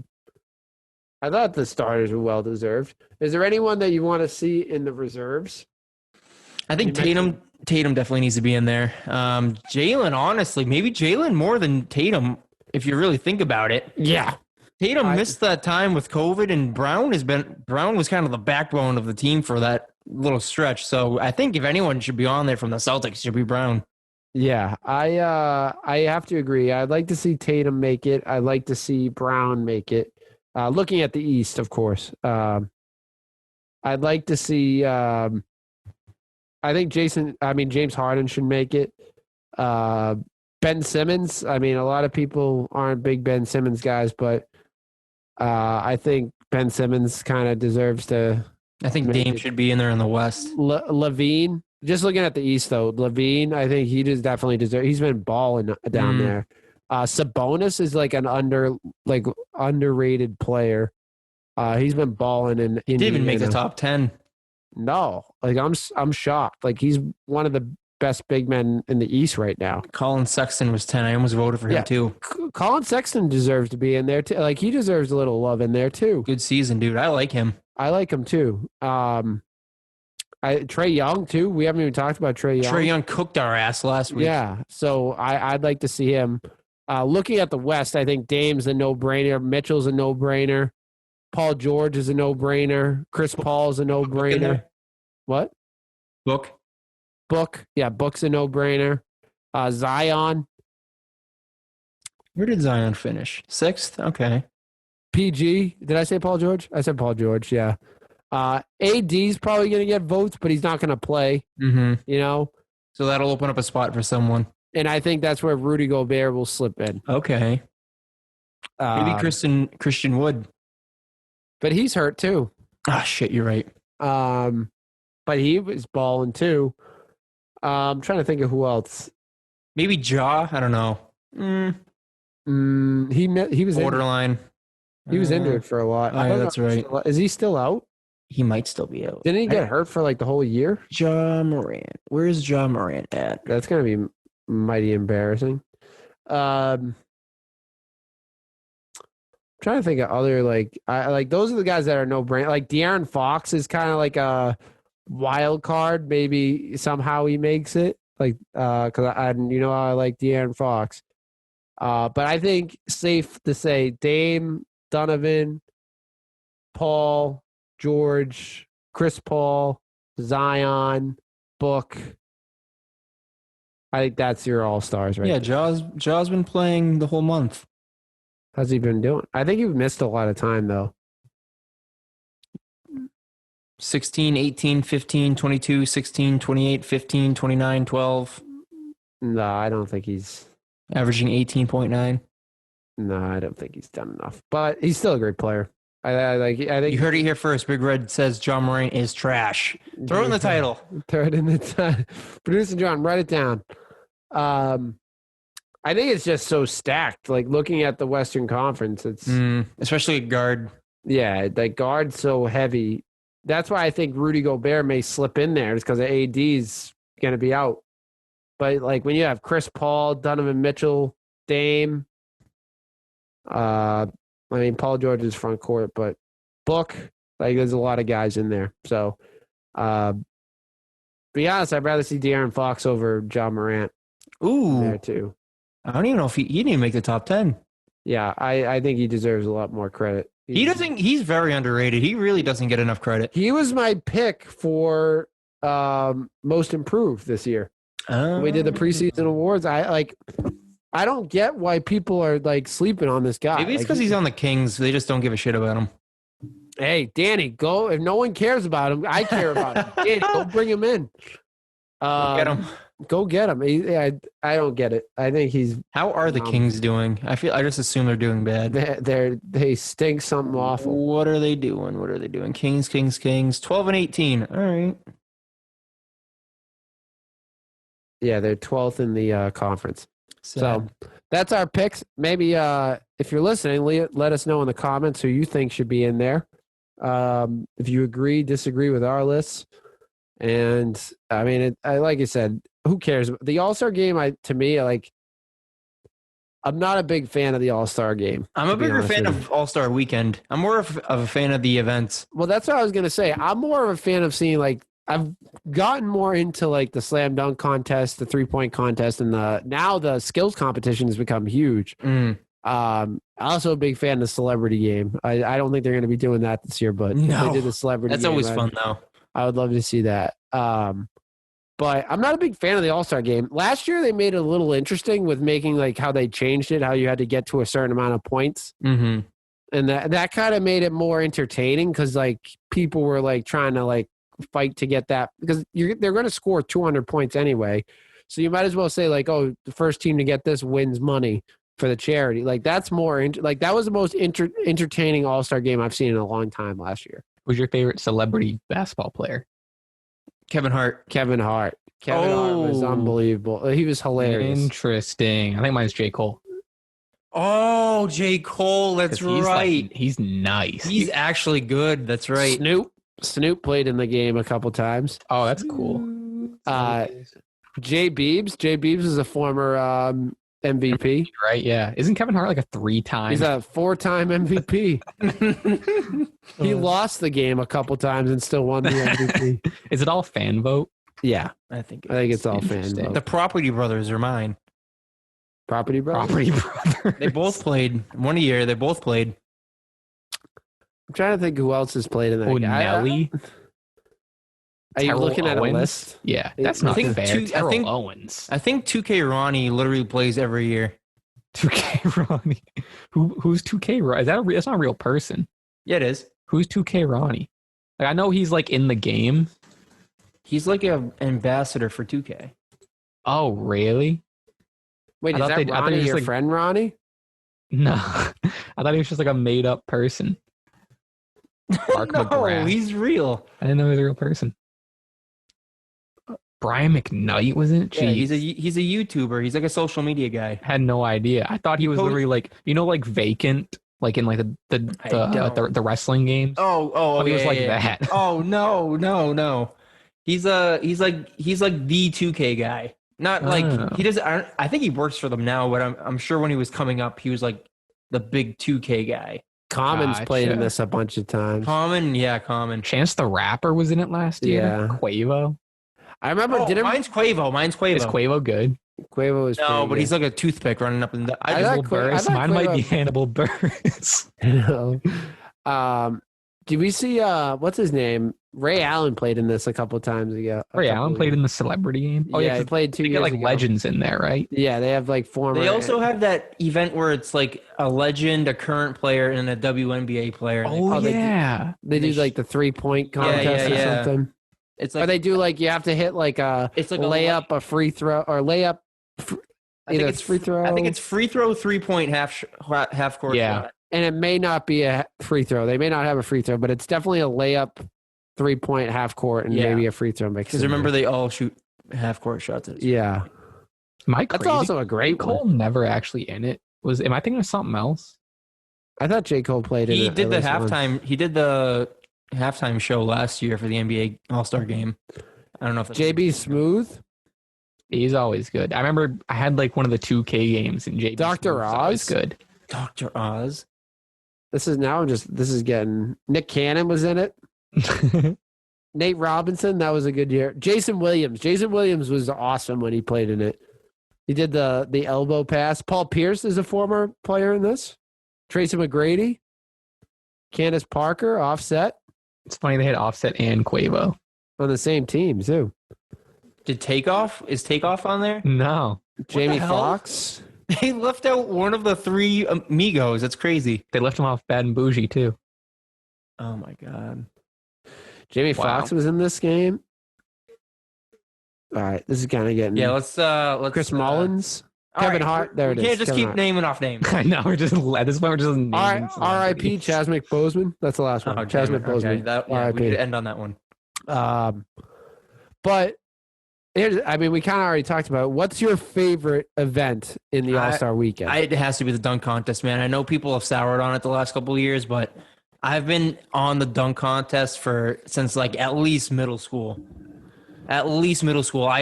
the starters were well deserved. Is there anyone that you want to see in the reserves? I think Tatum definitely needs to be in there. Jalen, honestly, maybe Jalen more than Tatum, if you really think about it. Yeah. Tatum missed that time with COVID, and Brown was kind of the backbone of the team for that little stretch. So I think if anyone should be on there from the Celtics, it should be Brown. Yeah, I have to agree. I'd like to see Tatum make it. I'd like to see Brown make it. Looking at the East, of course. I'd like to see. I think James Harden should make it. Ben Simmons. I mean, a lot of people aren't big Ben Simmons guys, but I think Ben Simmons kind of deserves to. I think Dame should be in there in the West. Levine. Just looking at the East, though, Levine, I think he just definitely deserves. He's been balling down there. Sabonis is like an underrated player. He's been balling in. Didn't even make the top 10. No, like I'm shocked. Like he's one of the best big men in the East right now. Colin Sexton was 10. I almost voted for him too. Colin Sexton deserves to be in there too. Like he deserves a little love in there too. Good season, dude. I like him. I like him too. Trae Young too. We haven't even talked about Trae Young. Trae Young cooked our ass last week. Yeah, so I'd like to see him. Looking at the West, I think Dame's a no-brainer. Mitchell's a no-brainer. Paul George is a no-brainer. Chris Paul's a no-brainer. What? Book. Yeah, Book's a no-brainer. Zion. Where did Zion finish? 6th? Okay. PG. Did I say Paul George? I said Paul George, yeah. AD's probably going to get votes, but he's not going to play, you know? So that'll open up a spot for someone. And I think that's where Rudy Gobert will slip in. Okay. Maybe Christian Wood. But he's hurt too. Ah, shit, you're right. But he was balling too. I'm trying to think of who else. Maybe Ja. I don't know. He was borderline. He was injured for a while. Oh, yeah, that's right. Is he still out? He might still be out. Didn't he get hurt for like the whole year? Ja Morant. Where's Ja Morant at? That's gonna be mighty embarrassing. Trying to think of other like those are the guys that are no brain. Like De'Aaron Fox is kind of like a wild card. Maybe somehow he makes it. Like because I like De'Aaron Fox. But I think safe to say Dame, Donovan, Paul, George, Chris Paul, Zion, Book. I think that's your all-stars right Yeah, there. Ja's been playing the whole month. How's he been doing? I think you've missed a lot of time, though. 16, 18, 15, 22, 16, 28, 15, 29, 12. No, I don't think he's averaging 18.9. No, I don't think he's done enough. But he's still a great player. I think You heard it here first. Big Red says John Morant is trash. Throw in the title. Throw it in the title. Producer John, write it down. I think it's just so stacked. Like looking at the Western Conference, it's Especially a guard. yeah, like guard's so heavy. That's why I think Rudy Gobert may slip in there. It's because AD's going to be out. But like when you have Chris Paul, Donovan Mitchell, Dame, Paul George is front court, but Book, like there's a lot of guys in there. So, be honest, I'd rather see De'Aaron Fox over John Morant Ooh. there too. I don't even know if he didn't even make the top 10. Yeah, I think he deserves a lot more credit. He's very underrated. He really doesn't get enough credit. He was my pick for most improved this year. We did the preseason awards. I don't get why people are like sleeping on this guy. Maybe it's Like, because he's on the Kings. They just don't give a shit about him. Hey, Danny, go. If no one cares about him, I care about him. Danny, go bring him in. Get him. Go get him. I don't get it. I think he's. How are the Kings doing? I just assume they're doing bad. They stink something awful. What are they doing? Kings. 12 and 18. All right. Yeah, they're 12th in the conference. Sad. So that's our picks. Maybe if you're listening, let us know in the comments who you think should be in there. If you agree, disagree with our lists. And I mean, like I said, who cares? The All-Star game, to me, I'm not a big fan of the All-Star game. I'm a bigger fan of All-Star Weekend. I'm more of a fan of the events. Well, that's what I was going to say. I'm more of a fan of seeing, I've gotten more into, the slam dunk contest, the three-point contest, and now the skills competition has become huge. Also a big fan of the celebrity game. I don't think they're going to be doing that this year, but No. if they did the celebrity That's game, always fun, though. I would love to see that. But I'm not a big fan of the All-Star game. Last year, they made it a little interesting with making how they changed it, how you had to get to a certain amount of points. Mm-hmm. And that kind of made it more entertaining because people were trying to fight to get that because they're going to score 200 points anyway. So you might as well say oh, the first team to get this wins money for the charity. That's more that was the most entertaining All-Star game I've seen in a long time last year. Who's your favorite celebrity basketball player? Kevin Hart. Kevin Hart was unbelievable. He was hilarious. Interesting. I think mine's J. Cole. Oh, J. Cole. That's right. He's nice. He's actually good. That's right. Snoop played in the game a couple times. Oh, that's cool. Jay Biebs is a former MVP. Right, yeah. Isn't Kevin Hart a 3-time? He's a 4-time MVP. He lost the game a couple times and still won the MVP. Is it all fan vote? Yeah. I think it's all fan vote. The Property Brothers are mine. Property Brothers? Property Brothers. They both played. One a year. They both played. I'm trying to think who else has played in that game. Nelly. Are you looking at a list? Yeah, that's not fair. Terrell Owens. I think 2K Ronnie literally plays every year. 2K Ronnie. Who's 2K Ronnie? That's not a real person. Yeah, it is. Who's 2K Ronnie? I know he's in the game. He's an ambassador for 2K. Oh, really? Wait, is that Ronnie your friend, Ronnie? No. I thought he was just a made up person. Mark McGrath. He's real. I didn't know he was a real person. Brian McKnight was in it? Yeah, he's a YouTuber. He's a social media guy. Had no idea. I thought he was literally Vacant, in the wrestling games. Oh, he was that. Oh no. He's the 2K guy. Not he does. I think he works for them now, but I'm sure when he was coming up, he was the big 2K guy. Common's played in this a bunch of times. Common. Chance the Rapper was in it last year. Yeah. Quavo. I remember. Mine's Quavo. Is Quavo good? Quavo is no, but good. he's a toothpick running up and down. Mine might be Hannibal Buress. Did we see what's his name? Ray Allen played in this a couple times ago. Ray Allen played in the celebrity game. Oh yeah, he played 2 years ago. Legends in there, right? Yeah, they have former. They also have that event where it's a legend, a current player, and a WNBA player. Yeah. They do the 3-point contest or something. It's or they do you have to hit it's a layup, a free throw, or layup, Either it's free throw. I think it's free throw, 3-point half court Yeah. shot. And it may not be a free throw. They may not have a free throw, but it's definitely a layup, 3-point half court, and maybe a free throw. Because remember, they all shoot half court shots. Yeah. That's also a great Cole one. never actually in it. Am I thinking of something else? I thought J. Cole played it. He did the halftime. He did the halftime show last year for the NBA All-Star game. I don't know if that's JB Smooth. He's always good. I remember I had like one of the 2K games in JB. Dr. Oz? Good. Dr. Oz. This is getting. Nick Cannon was in it. Nate Robinson, that was a good year. Jason Williams was awesome when he played in it. He did the elbow pass. Paul Pierce is a former player in this. Tracy McGrady, Candace Parker, Offset It's funny they had Offset and Quavo. on the same team too. Did Takeoff? Is Takeoff on there? No. Jamie hell? Foxx. They left out one of the 3 amigos. That's crazy. They left him off Bad and Bougie too. Oh my god. Jamie Wow. Foxx was in this game. All right, this is kind of getting. Yeah, let's Chris Mullins, all Kevin right, Hart. There it we is. can't just Kevin keep Hart. naming off names. I know we're just at this point we're just naming R.I.P. celebrities. Chasmick Boseman. That's the last one. Oh, Chasmick damn it. Okay, Boseman. we R.I.P. need to end on that one. But we kind of already talked about it. What's your favorite event in the All-Star weekend? It has to be the dunk contest, man. I know people have soured on it the last couple of years, but I've been on the dunk contest since like at least middle school. At least middle school. I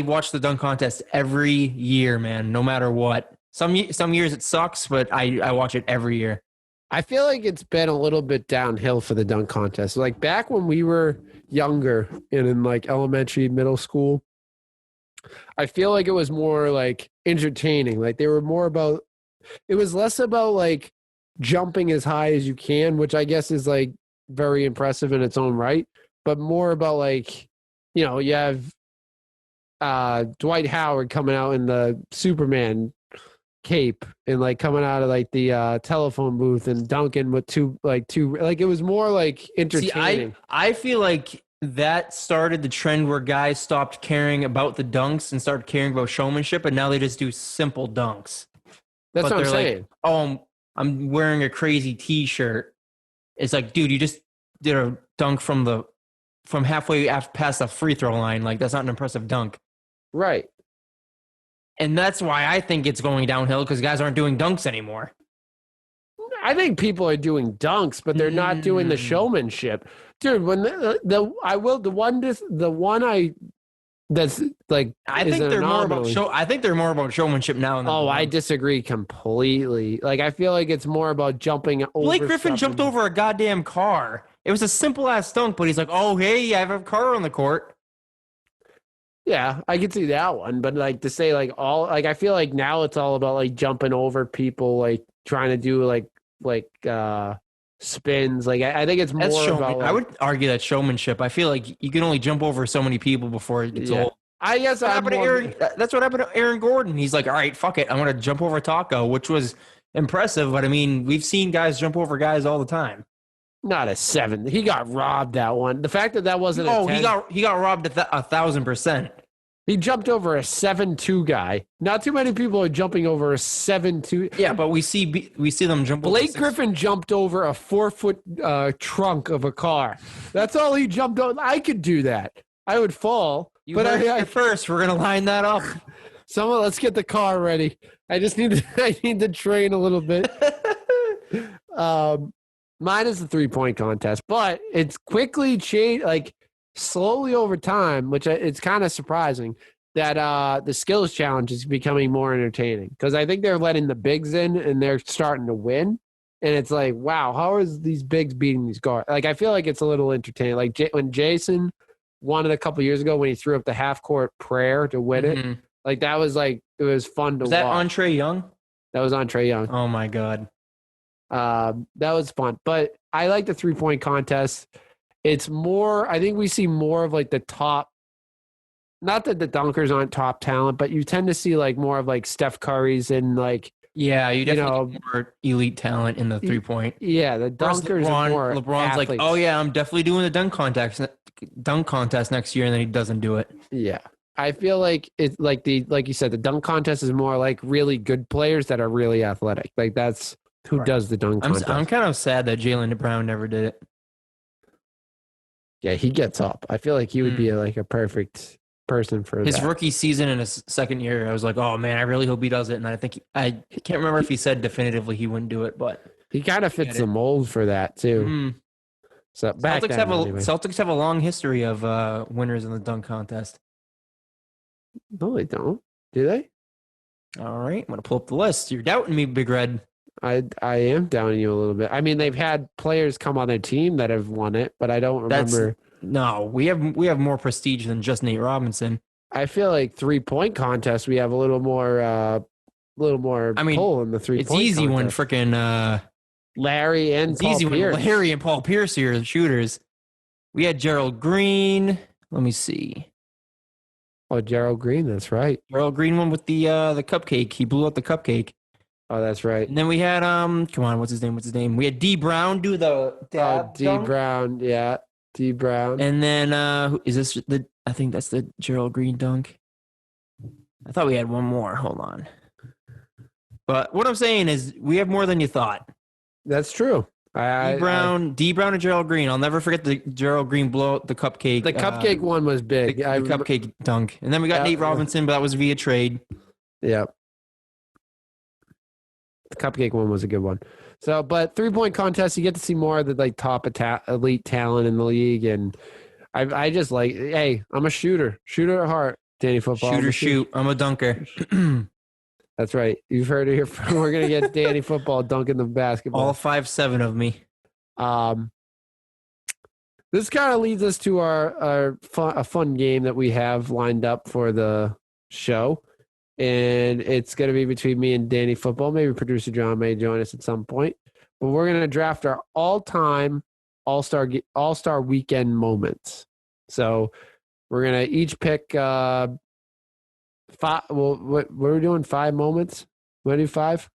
watch the dunk contest every year, man. No matter what. Some years it sucks, but I watch it every year. I feel like it's been a little bit downhill for the dunk contest. Like back when we were younger and in like elementary, middle school, I feel like it was more like entertaining. Like they were more about, it was less about like jumping as high as you can, which I guess is like very impressive in its own right, but more about like, you know, you have Dwight Howard coming out in the Superman cape and like coming out of like the telephone booth and dunking with two it was more like entertaining. See, I feel like that started the trend where guys stopped caring about the dunks and started caring about showmanship, and now they just do simple dunks. That's But what I'm they're saying. like, oh, I'm wearing a crazy T-shirt. It's like, dude, you just did a dunk from halfway past the free throw line. Like that's not an impressive dunk. Right. And that's why I think it's going downhill, because guys aren't doing dunks anymore. I think people are doing dunks, but they're not doing the showmanship, dude. When that's like I is think an they're more about anomaly. I think they're more about showmanship now. Than Oh, I dunks. disagree completely. Like I feel like it's more about jumping over. Blake Griffin stuff jumped and- over a goddamn car. It was a simple ass dunk, but he's like, "Oh, hey, I have a car on the court." Yeah, I could see that one, but like to say like all like I feel like now it's all about like jumping over people, like trying to do like spins. Like I think it's more That's showman. about. Like, I would argue that showmanship. I feel like you can only jump over so many people before it gets Yeah. old. I guess That's what, I'm happened to more, that's what happened to Aaron Gordon. He's like, "All right, fuck it, I'm gonna jump over Taco," which was impressive. But I mean, we've seen guys jump over guys all the time. not a 7. He got robbed that one. The fact that wasn't a 10, he got robbed 1,000%. he jumped over a 7-2 guy. Not too many people are jumping over a 7-2. Yeah, but we see them jump. over Blake 6 Griffin jumped over a 4-foot trunk of a car. That's all he jumped over. I could do that. I would fall. You but heard it I here first. We're gonna line that up. someone, let's get the car ready. I just need to, I need to train a little bit. Mine is the 3-point contest, but it's quickly changed, like slowly over time, which it's kind of surprising that the skills challenge is becoming more entertaining because I think they're letting the bigs in and they're starting to win. And it's like, wow, how is these bigs beating these guards? Like, I feel like it's a little entertaining. Like when Jason won it a couple years ago when he threw up the half court prayer to win it, Mhm. like that was like, it was fun to Was that watch. on Trae Young? That was on Trae Young. Oh my god. That was fun. But I like the 3-point contest. It's more, I think we see more of like the top, not that the dunkers aren't top talent, but you tend to see like more of like Steph Curry's and like, Yeah, you definitely know, get more elite talent in the 3-point. yeah, the dunkers are more LeBron's like, athletes. "Oh yeah, I'm definitely doing the dunk contest next year," and then he doesn't do it. Yeah. I feel like it's like you said, the dunk contest is more like really good players that are really athletic. Like that's who Right. does the dunk contest. I'm kind of sad that Jalen Brown never did it. Yeah, he gets up. I feel like he would be like a perfect person for His that. rookie season in his second year, I was like, oh man, I really hope he does it. And I think I can't remember if he said definitively he wouldn't do it, but He kind of fits Get it. the mold for that too. mm, So back Celtics then, anyway. Celtics have a long history of winners in the dunk contest. No, they don't. Do they? All right, I'm gonna pull up the list. You're doubting me, Big Red. I am doubting you a little bit. I mean, they've had players come on their team that have won it, but I don't remember. No, we have more prestige than just Nate Robinson. I feel like 3-point contest. We have a little more I mean, pull in the 3-point. It's easy contest. when freaking Larry and it's Paul easy Pierce. when Larry and Paul Pierce are the shooters. We had Gerald Green. Let me see. Oh, Gerald Green. That's right. Gerald Green won with the cupcake. He blew up the cupcake. Oh, that's right. And then we had come on, what's his name? We had D Brown do the dab D dunk. Brown. Yeah, D Brown. And then is this the? I think that's the Gerald Green dunk. I thought we had one more. Hold on. But what I'm saying is, we have more than you thought. That's true. D Brown, and Gerald Green. I'll never forget the Gerald Green blow up the cupcake. The cupcake one was big. The cupcake dunk. And then we got Nate Robinson, but that was via trade. Yeah. The cupcake one was a good one. So, but 3-point contest, you get to see more of the like top elite talent in the league, and I just like, hey, I'm a shooter at heart. Danny Football. Shoot. I'm a dunker. That's right. You've heard it here. We're gonna get Danny Football dunking the basketball. All 5'7" of me. This kind of leads us to our fun game that we have lined up for the show. And it's going to be between me and Danny Football. Maybe producer John may join us at some point. But we're going to draft our all-time All-Star Weekend moments. So we're going to each pick 5. Well, what are we doing? 5 moments? Want to do 5?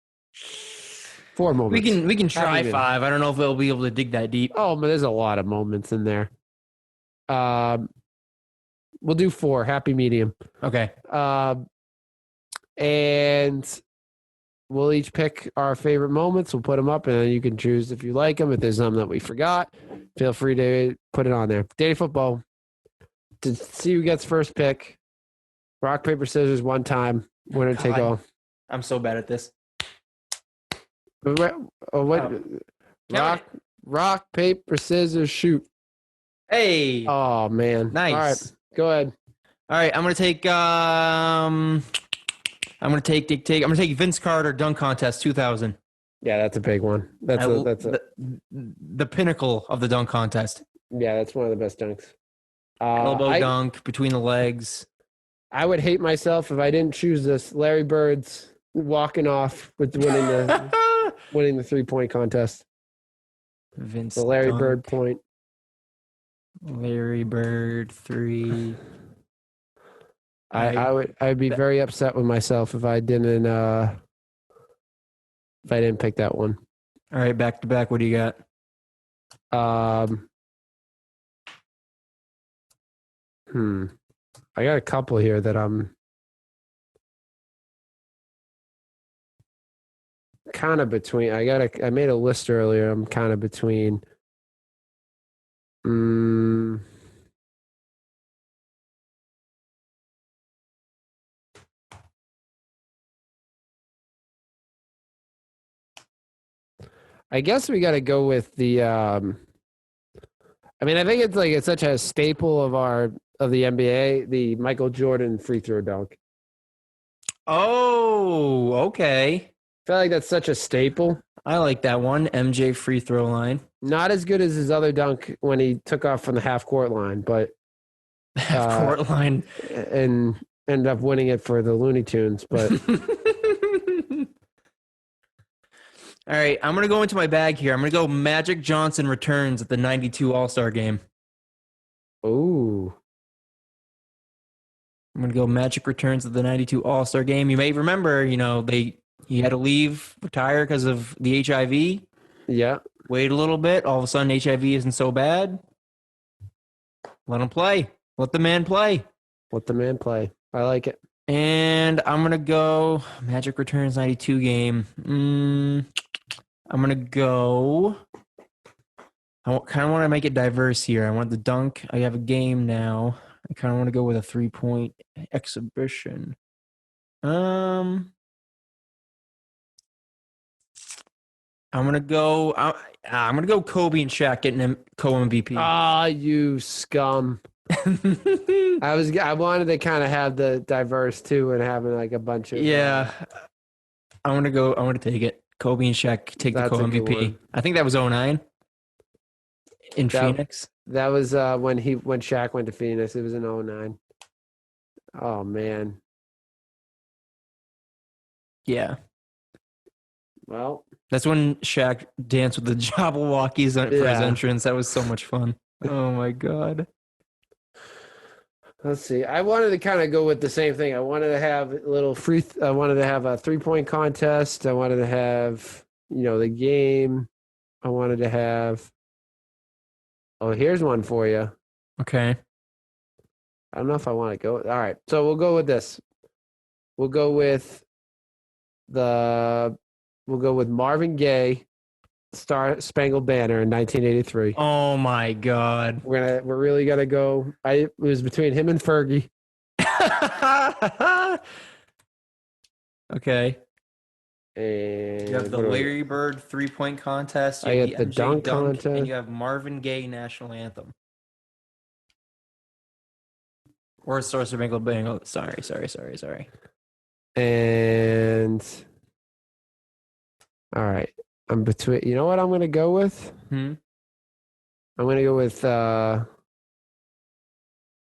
4 moments. We can try 5. I don't know if we'll be able to dig that deep. Oh, but there's a lot of moments in there. We'll do 4. Happy medium. Okay. And we'll each pick our favorite moments. We'll put them up, and then you can choose if you like them. If there's some that we forgot, feel free to put it on there. Danny Football, to see who gets first pick. Rock, paper, scissors, one time. Winner take all. I'm so bad at this. Rock, paper, scissors, shoot. Hey. Oh, man. Nice. All right, go ahead. All right, I'm gonna take Vince Carter dunk contest 2000. Yeah, that's a big one. That's the pinnacle of the dunk contest. Yeah, that's one of the best dunks. Elbow dunk between the legs. I would hate myself if I didn't choose this. Larry Bird's walking off with winning the 3-point contest. Vince The Larry dunk. Bird point. Larry Bird 3. I'd be very upset with myself if I didn't pick that one. All right, back to back. What do you got? I got a couple here that I'm kind of between. I made a list earlier. I'm kind of between. I guess we got to go with the. I think it's such a staple of the NBA, the Michael Jordan free throw dunk. Oh, okay. I feel like that's such a staple. I like that one. MJ free throw line. Not as good as his other dunk when he took off from the half court line, but Half court line. and ended up winning it for the Looney Tunes. But all right, I'm going to go into my bag here. I'm going to go Magic Johnson returns at the 92 All-Star game. ooh, I'm going to go Magic returns at the 92 All-Star game. You may remember, he had to retire because of the HIV. yeah, Wait a little bit. All of a sudden, HIV isn't so bad. Let him play. Let the man play. Let the man play. I like it. And I'm going to go Magic Returns 92 game. I'm going to go. I kind of want to make it diverse here. I want the dunk. I have a game now. I kind of want to go with a 3-point exhibition. I'm gonna go. I'm gonna go Kobe and Shaq getting co-MVP. Ah, you scum. I wanted to kind of have the diverse too and having like a bunch of Yeah, I want to take it. Kobe and Shaq take the That's a good co-MVP. one. I think that was 09 in Phoenix. That was when Shaq went to Phoenix. It was in 09. Oh man. Yeah, Well, that's when Shaq danced with the Jabberwockies for his entrance. That was so much fun. Oh my god. let's see. I wanted to kind of go with the same thing. I wanted to have a little free. I wanted to have a 3-point contest. I wanted to have the game. I wanted to have. Oh, here's one for you. Okay. I don't know if I want to go. All right, so we'll go with this. We'll go with Marvin Gaye, Star Spangled Banner in 1983. Oh my god. We're really gonna go. It was between him and Fergie. Okay. And You have the Larry Bird 3-point contest. You I have get the MJ dunk contest. and you have Marvin Gaye national anthem. Or Star Spangled Banner. Sorry. And all right, I'm between. You know what I'm gonna go with? I'm gonna go with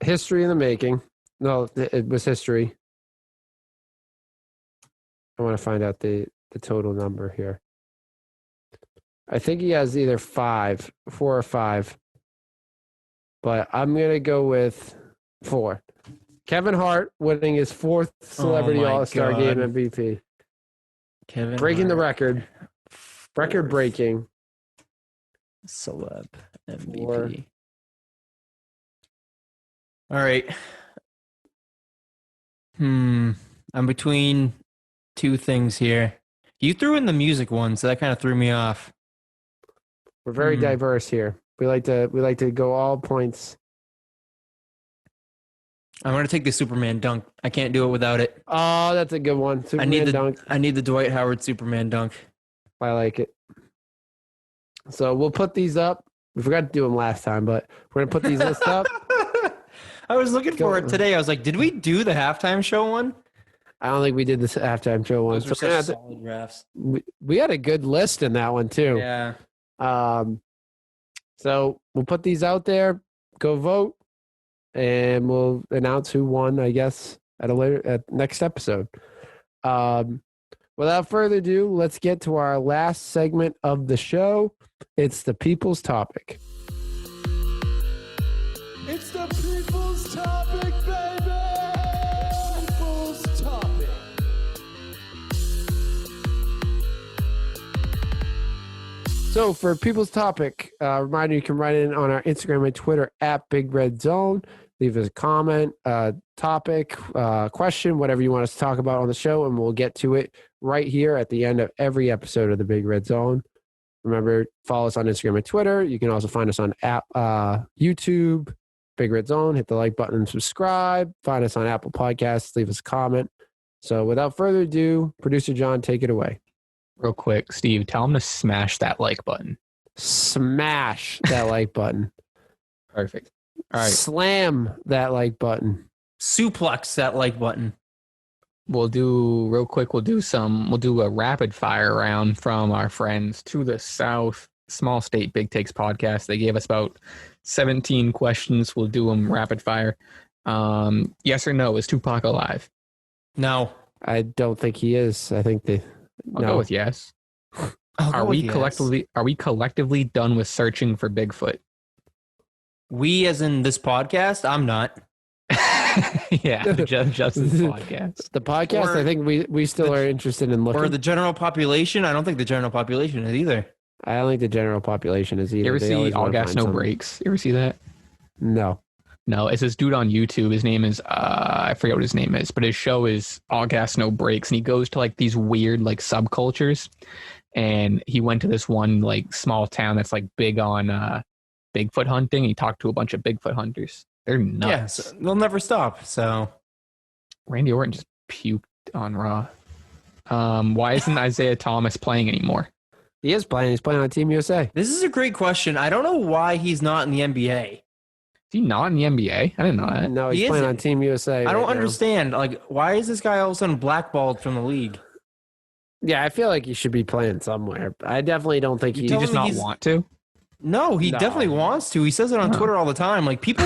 History in the Making. No, it was History. I want to find out the total number here. I think he has either 4 or 5. But I'm going to go with 4. Kevin Hart winning his 4th Celebrity All-Star God. Game MVP. Kevin Breaking the Hart, record. Record fourth breaking. celeb MVP. 4. All right. I'm between 2 things here. You threw in the music one, so that kind of threw me off. We're very diverse here. We like to go all points. I'm going to take the Superman dunk. I can't do it without it. Oh, that's a good one. Superman dunk. I need the Dwight Howard Superman dunk. I like it. So we'll put these up. We forgot to do them last time, but we're going to put these lists up. I was looking for it today. I was like, did we do the halftime show one? I don't think we did this halftime show one. Those were such solid drafts. We had a good list in that one too. Yeah. So we'll put these out there. Go vote, and we'll announce who won, I guess, at next episode. Without further ado, let's get to our last segment of the show. It's the people's topic. It's the people's topic, baby! People's topic. So for people's topic, reminder, you can write in on our Instagram and Twitter at Big Red Zone. Leave us a comment, topic, question, whatever you want us to talk about on the show, and we'll get to it right here at the end of every episode of the Big Red Zone. Remember, follow us on Instagram and Twitter. You can also find us on YouTube, Big Red Zone. Hit the like button and subscribe. Find us on Apple Podcasts. Leave us a comment. So without further ado, producer John, take it away. Real quick, Steve, tell him to smash that like button. Smash that like button. Perfect. All right. Slam that like button. Suplex that like button. We'll do a rapid fire round from our friends to the South, Small State Big Takes podcast. They gave us about 17 questions. We'll do them rapid fire. Yes or no, is Tupac alive? No. I don't think he is. I think I'll go with yes. Are we collectively done with searching for Bigfoot? We, as in this podcast, I'm not. Yeah, just this podcast. The podcast, I think we still are interested in looking. Or the general population. I don't think the general population is either. I don't think the general population is either. You ever They see always All wanna Gas find No something. Breaks? You ever see that? No. No, it's this dude on YouTube. His name is I forget what his name is, but his show is All Gas No Breaks, and he goes to like these weird like subcultures. And he went to this one like small town that's like big on Bigfoot hunting. He talked to a bunch of Bigfoot hunters. They're nuts. Yeah, so they'll never stop. So Randy Orton just puked on Raw. Why isn't Isaiah Thomas playing anymore? He is playing. He's playing on Team USA. this is a great question. I don't know why he's not in the NBA. Is he not in the NBA? I didn't know that. No, He he's playing isn't. on Team USA. I don't right now. understand. Like, why is this guy all of a sudden blackballed from the league? Yeah, I feel like he should be playing somewhere. I definitely don't think Do he. you tell just me not he's- want to? No, he No. definitely wants to. He says it on Huh. Twitter all the time. Like people.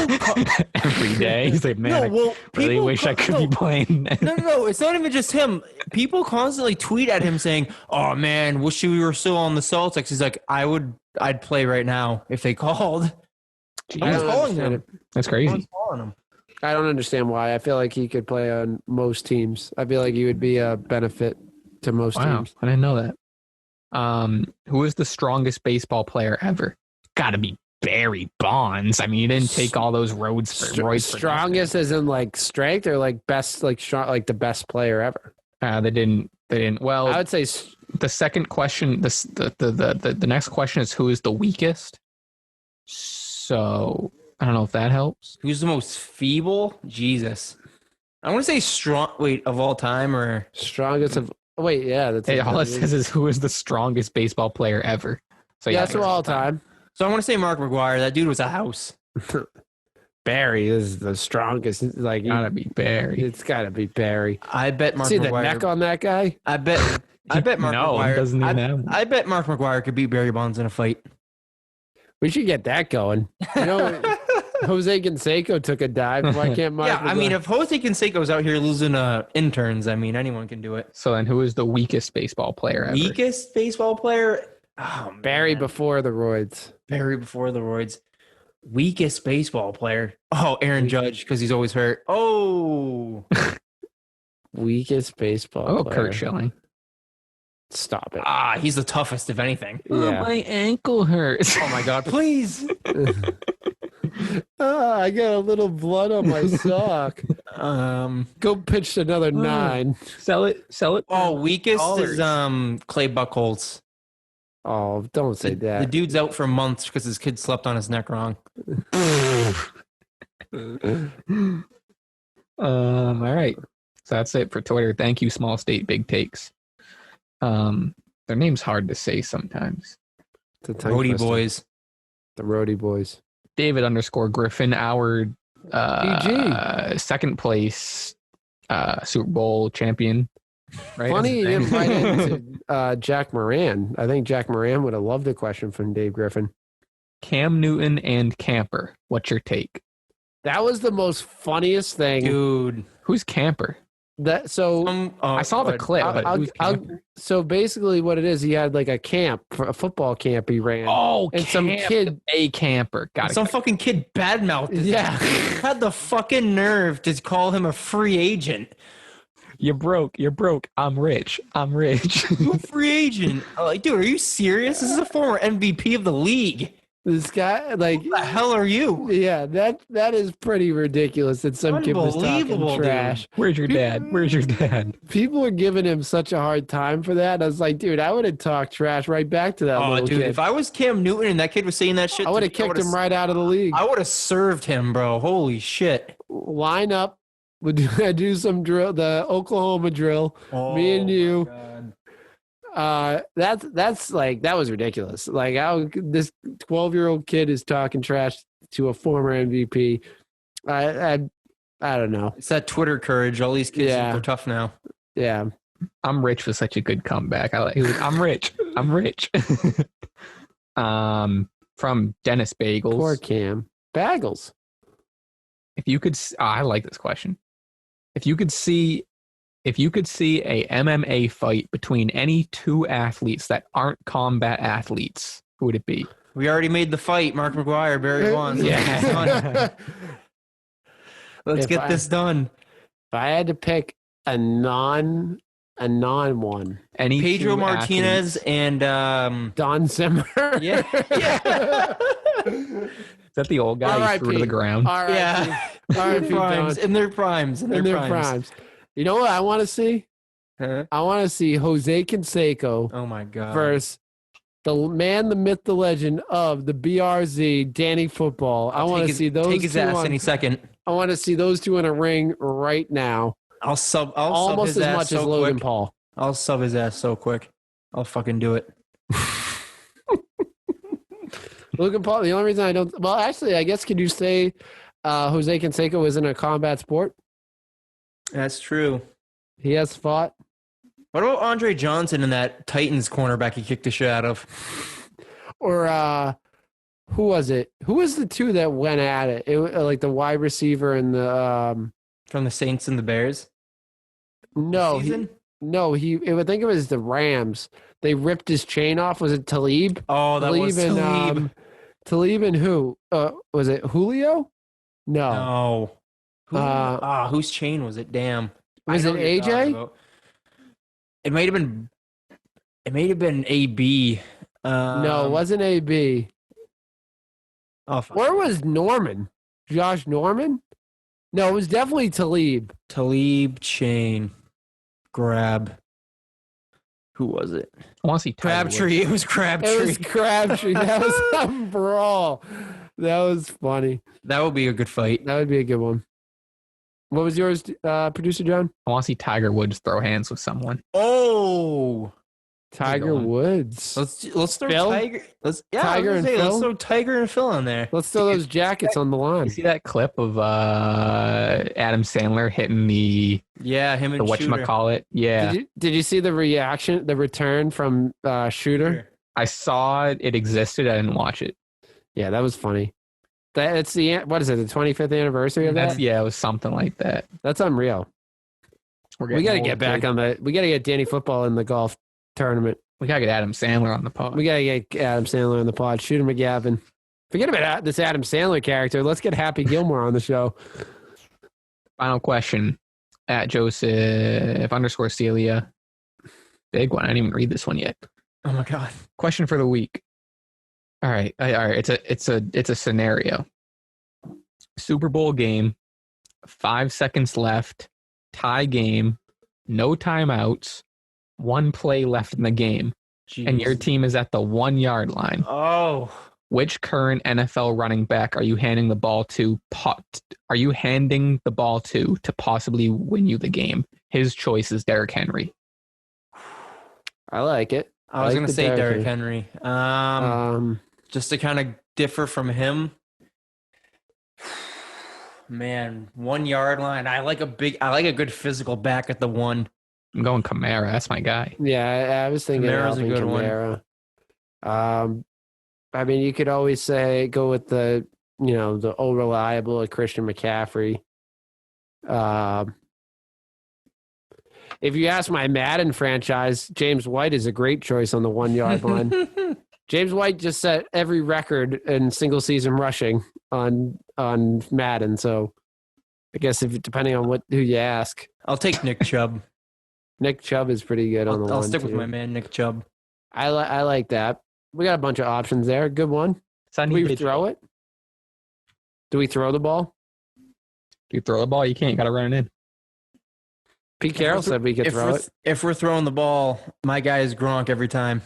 Every day. He's like, man, No, I well, really people wish I could no, be playing. No. It's not even just him. People constantly tweet at him saying, "Oh man, wish we were still on the Celtics." He's like, I'd play right now if they called. I I was don't calling understand him. it. That's I crazy. was calling him. I don't understand why. I feel like he could play on most teams. I feel like he would be a benefit to most Wow, teams. I didn't know that. Who is the strongest baseball player ever? Got to be Barry Bonds. I mean, he didn't take all those roads for roids for Strongest as in like strength or like best, like strong, like the best player ever. nothing. They didn't. Well, I would say the second question, the next question is who is the weakest. So I don't know if that helps. Who's the most feeble? Jesus. I want to say strong. Wait, of all time or strongest of. Wait, yeah, that's Hey, all it says is who is the strongest baseball player ever. So yeah, that's of all time. so I want to say Mark McGuire. That dude was a house. Barry is the strongest. Like Gotta be Barry. it's got to be Barry. I bet Mark See the McGuire. neck on that guy? I bet Mark No, McGuire. he doesn't even have one. I bet Mark McGuire could beat Barry Bonds in a fight. We should get that going. You know, Jose Canseco took a dive. Why can't Mark? Yeah, I mean, McGuire- if Jose Canseco's out here losing interns, I mean, anyone can do it. So then, who is the weakest baseball player ever? Weakest baseball player? Oh, Barry man. before the roids. Barry before the roids. Weakest baseball player? Oh, Aaron Judge, because he's always hurt. Oh, Weakest baseball. Oh, player. Kurt Schilling. Stop it. he's the toughest, if anything. Yeah. my ankle hurts. Oh my God, please. I got a little blood on my sock. Go pitch another 9. Sell it. Oh, weakest Dollars. is Clay Buchholz. Oh, don't say The that. dude's out for months because his kid slept on his neck wrong. All right. So that's it for Twitter. Thank you, Small State Big Takes. Their name's hard to say sometimes. It's a tongue Roadie twister. boys. The Roadie Boys. David _Griffin, our second place Super Bowl champion. Right? Funny you That's didn't his write name. into Jack Moran. I think Jack Moran would have loved a question from Dave Griffin. Cam Newton and Camper. What's your take? That was the most funniest thing. Dude. Who's Camper? That so I saw the clip, but who's Camper? so basically what it is, he had like a camp, a football camp he ran. Oh, and some kid. a camper. Got it. Some fucking kid badmouthed his Yeah. had the fucking nerve to call him a free agent. You're broke. I'm rich. You a free agent? I'm like, dude, are you serious? This is a former MVP of the league. This guy, like, Who the hell are you? yeah, that is pretty ridiculous that some kid was Unbelievable, talking dude. trash. Where's your dad? Where's your dad? People were giving him such a hard time for that. I was like, dude, I would have talked trash right back to that Oh, little dude, kid. if I was Cam Newton and that kid was saying that shit, I would to have me, kicked him right out of the league. I would have served him, bro. Holy shit. Line up. Would do some drill, the Oklahoma drill. Me and you. That's like, that was ridiculous. Like, how this 12-year-old kid is talking trash to a former MVP. I don't know. It's that Twitter courage. All these kids Yeah. think they're tough now. Yeah. I'm rich was such a good comeback. He was like, I'm rich. I'm rich. From Dennis Bagels. Poor Cam. Bagels. If you could, I like this question. If you could see a MMA fight between any two athletes that aren't combat athletes, who would it be? We already made the fight. Mark McGuire, Barry Bonds. Yeah. Let's If get I- this done. If I had to pick a non one, Any Pedro two Martinez athletes. and Don Zimmer. yeah. that the old guy you threw to the ground? All right. Yeah. R.I.P. Don. In their primes. In their primes. You know what I want to see? Huh? I want to see Jose Canseco Oh my god. versus the man, the myth, the legend of the BRZ, Danny Football. I want to see those take his two ass on, any second. I want to see those two in a ring right now. I'll sub Almost his as ass much so as Logan quick. Paul. I'll sub his ass so quick. I'll fucking do it. Logan Paul, the only reason I don't, well, actually, I guess, could you say Jose Canseco is in a combat sport? That's true. He has fought. What about Andre Johnson and that Titans cornerback he kicked the shit out of? Or who was it? Who was the two that went at it? It like the wide receiver and the From the Saints and the Bears? no, Season? I think it was the Rams. They ripped his chain off. Was it Talib? Oh, that was and, Talib. Talib and who? Was it Julio? No. No. Whose chain was it? Damn. Was I it know who you're talking AJ? about. It might have been AB. No, it wasn't AB. Oh, fuck. Where was Norman? Josh Norman? No, it was definitely Talib. Talib chain grab. Who was it? I want to see Tiger Woods. Crabtree. It was Crabtree. It was Crabtree. That was a brawl. That was funny. That would be a good fight. That would be a good one. What was yours, producer John? I want to see Tiger Woods throw hands with someone. Oh, Tiger going. Woods. let's throw Phil? Tiger. Tiger and Phil? Let's throw Tiger and Phil in there. Let's throw those jackets on the line. You see that clip of Adam Sandler hitting the Yeah, him and Shooter. whatchamacallit? Yeah. Did you see the reaction, the return from Shooter? I saw it. It existed. I didn't watch it. Yeah, that was funny. It's what is it? The 25th anniversary of that? Yeah, it was something like that. That's unreal. We got to get back on the. We got to get Danny Football in the golf tournament. We gotta get Adam Sandler on the pod. We got to get Adam Sandler on the pod. Shooter McGavin. Forget about this Adam Sandler character. Let's get Happy Gilmore on the show. Final question at Joseph_Celia. Big one. I didn't even read this one yet. Oh my god. Question for the week. All right. It's a scenario. Super Bowl game. 5 seconds left. Tie game. No timeouts. 1 play left in the game. Jeez. And your team is at the 1 yard line. Oh. Which current NFL running back are you handing the ball to? Are you handing the ball to possibly win you the game? His choice is Derrick Henry. I like it. I was like gonna the say Derrick Derrick Henry. Just to kind of differ from him. Man, 1 yard line. I like a good physical back at the 1. I'm going Kamara. That's my guy. Yeah, I was thinking Kamara's a Alvin good one. Kamara. I mean, you could always go with the old reliable Christian McCaffrey. If you ask my Madden franchise, James White is a great choice on the 1 yard line. James White just set every record in single season rushing on Madden. So I guess depending on who you ask, I'll take Nick Chubb. Nick Chubb is pretty good on the 1. I'll stick with my man Nick Chubb. I like that. We got a bunch of options there. Good one. Do we throw it? Do we throw the ball? Do you throw the ball? You can't. You got to run it in. Pete Carroll said we could throw it. If we're throwing the ball, my guy is Gronk every time.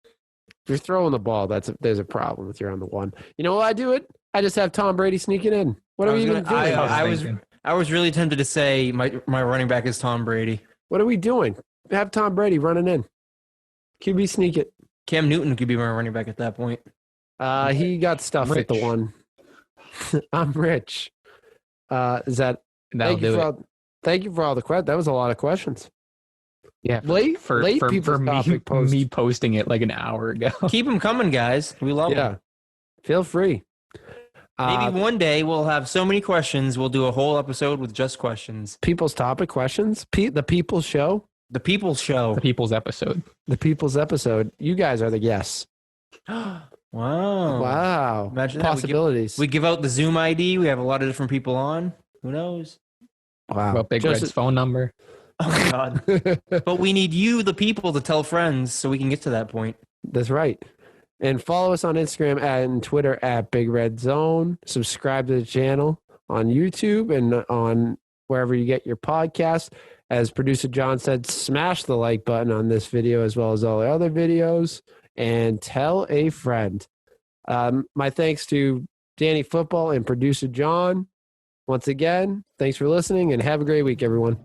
If you're throwing the ball, there's a problem if you're on the 1. You know why I do it? I just have Tom Brady sneaking in. What are we even doing? I was really tempted to say my running back is Tom Brady. What are we doing? Have Tom Brady running in. QB sneak it. Cam Newton could be my running back at that point. He got stuff at the 1. I'm rich. Is that? That'll do it. Thank you for all the questions. That was a lot of questions. Yeah, late people's topic post. Me posting it like an hour ago. Keep them coming, guys. We love them. Yeah, feel free. Maybe one day we'll have so many questions. We'll do a whole episode with just questions. People's topic questions. The People's Show. The People's Show. The People's Episode. The People's Episode. You guys are the guests. Wow. Imagine possibilities. We give out the Zoom ID. We have a lot of different people on. Who knows? Wow. About Big Red's phone number. Oh, my God. But we need you, the people, to tell friends so we can get to that point. That's right. And follow us on Instagram and Twitter at Big Red Zone. Subscribe to the channel on YouTube and on wherever you get your podcast. As producer John said, smash the like button on this video as well as all the other videos, and tell a friend. My thanks to Danny Football and producer John. Once again, thanks for listening and have a great week, everyone.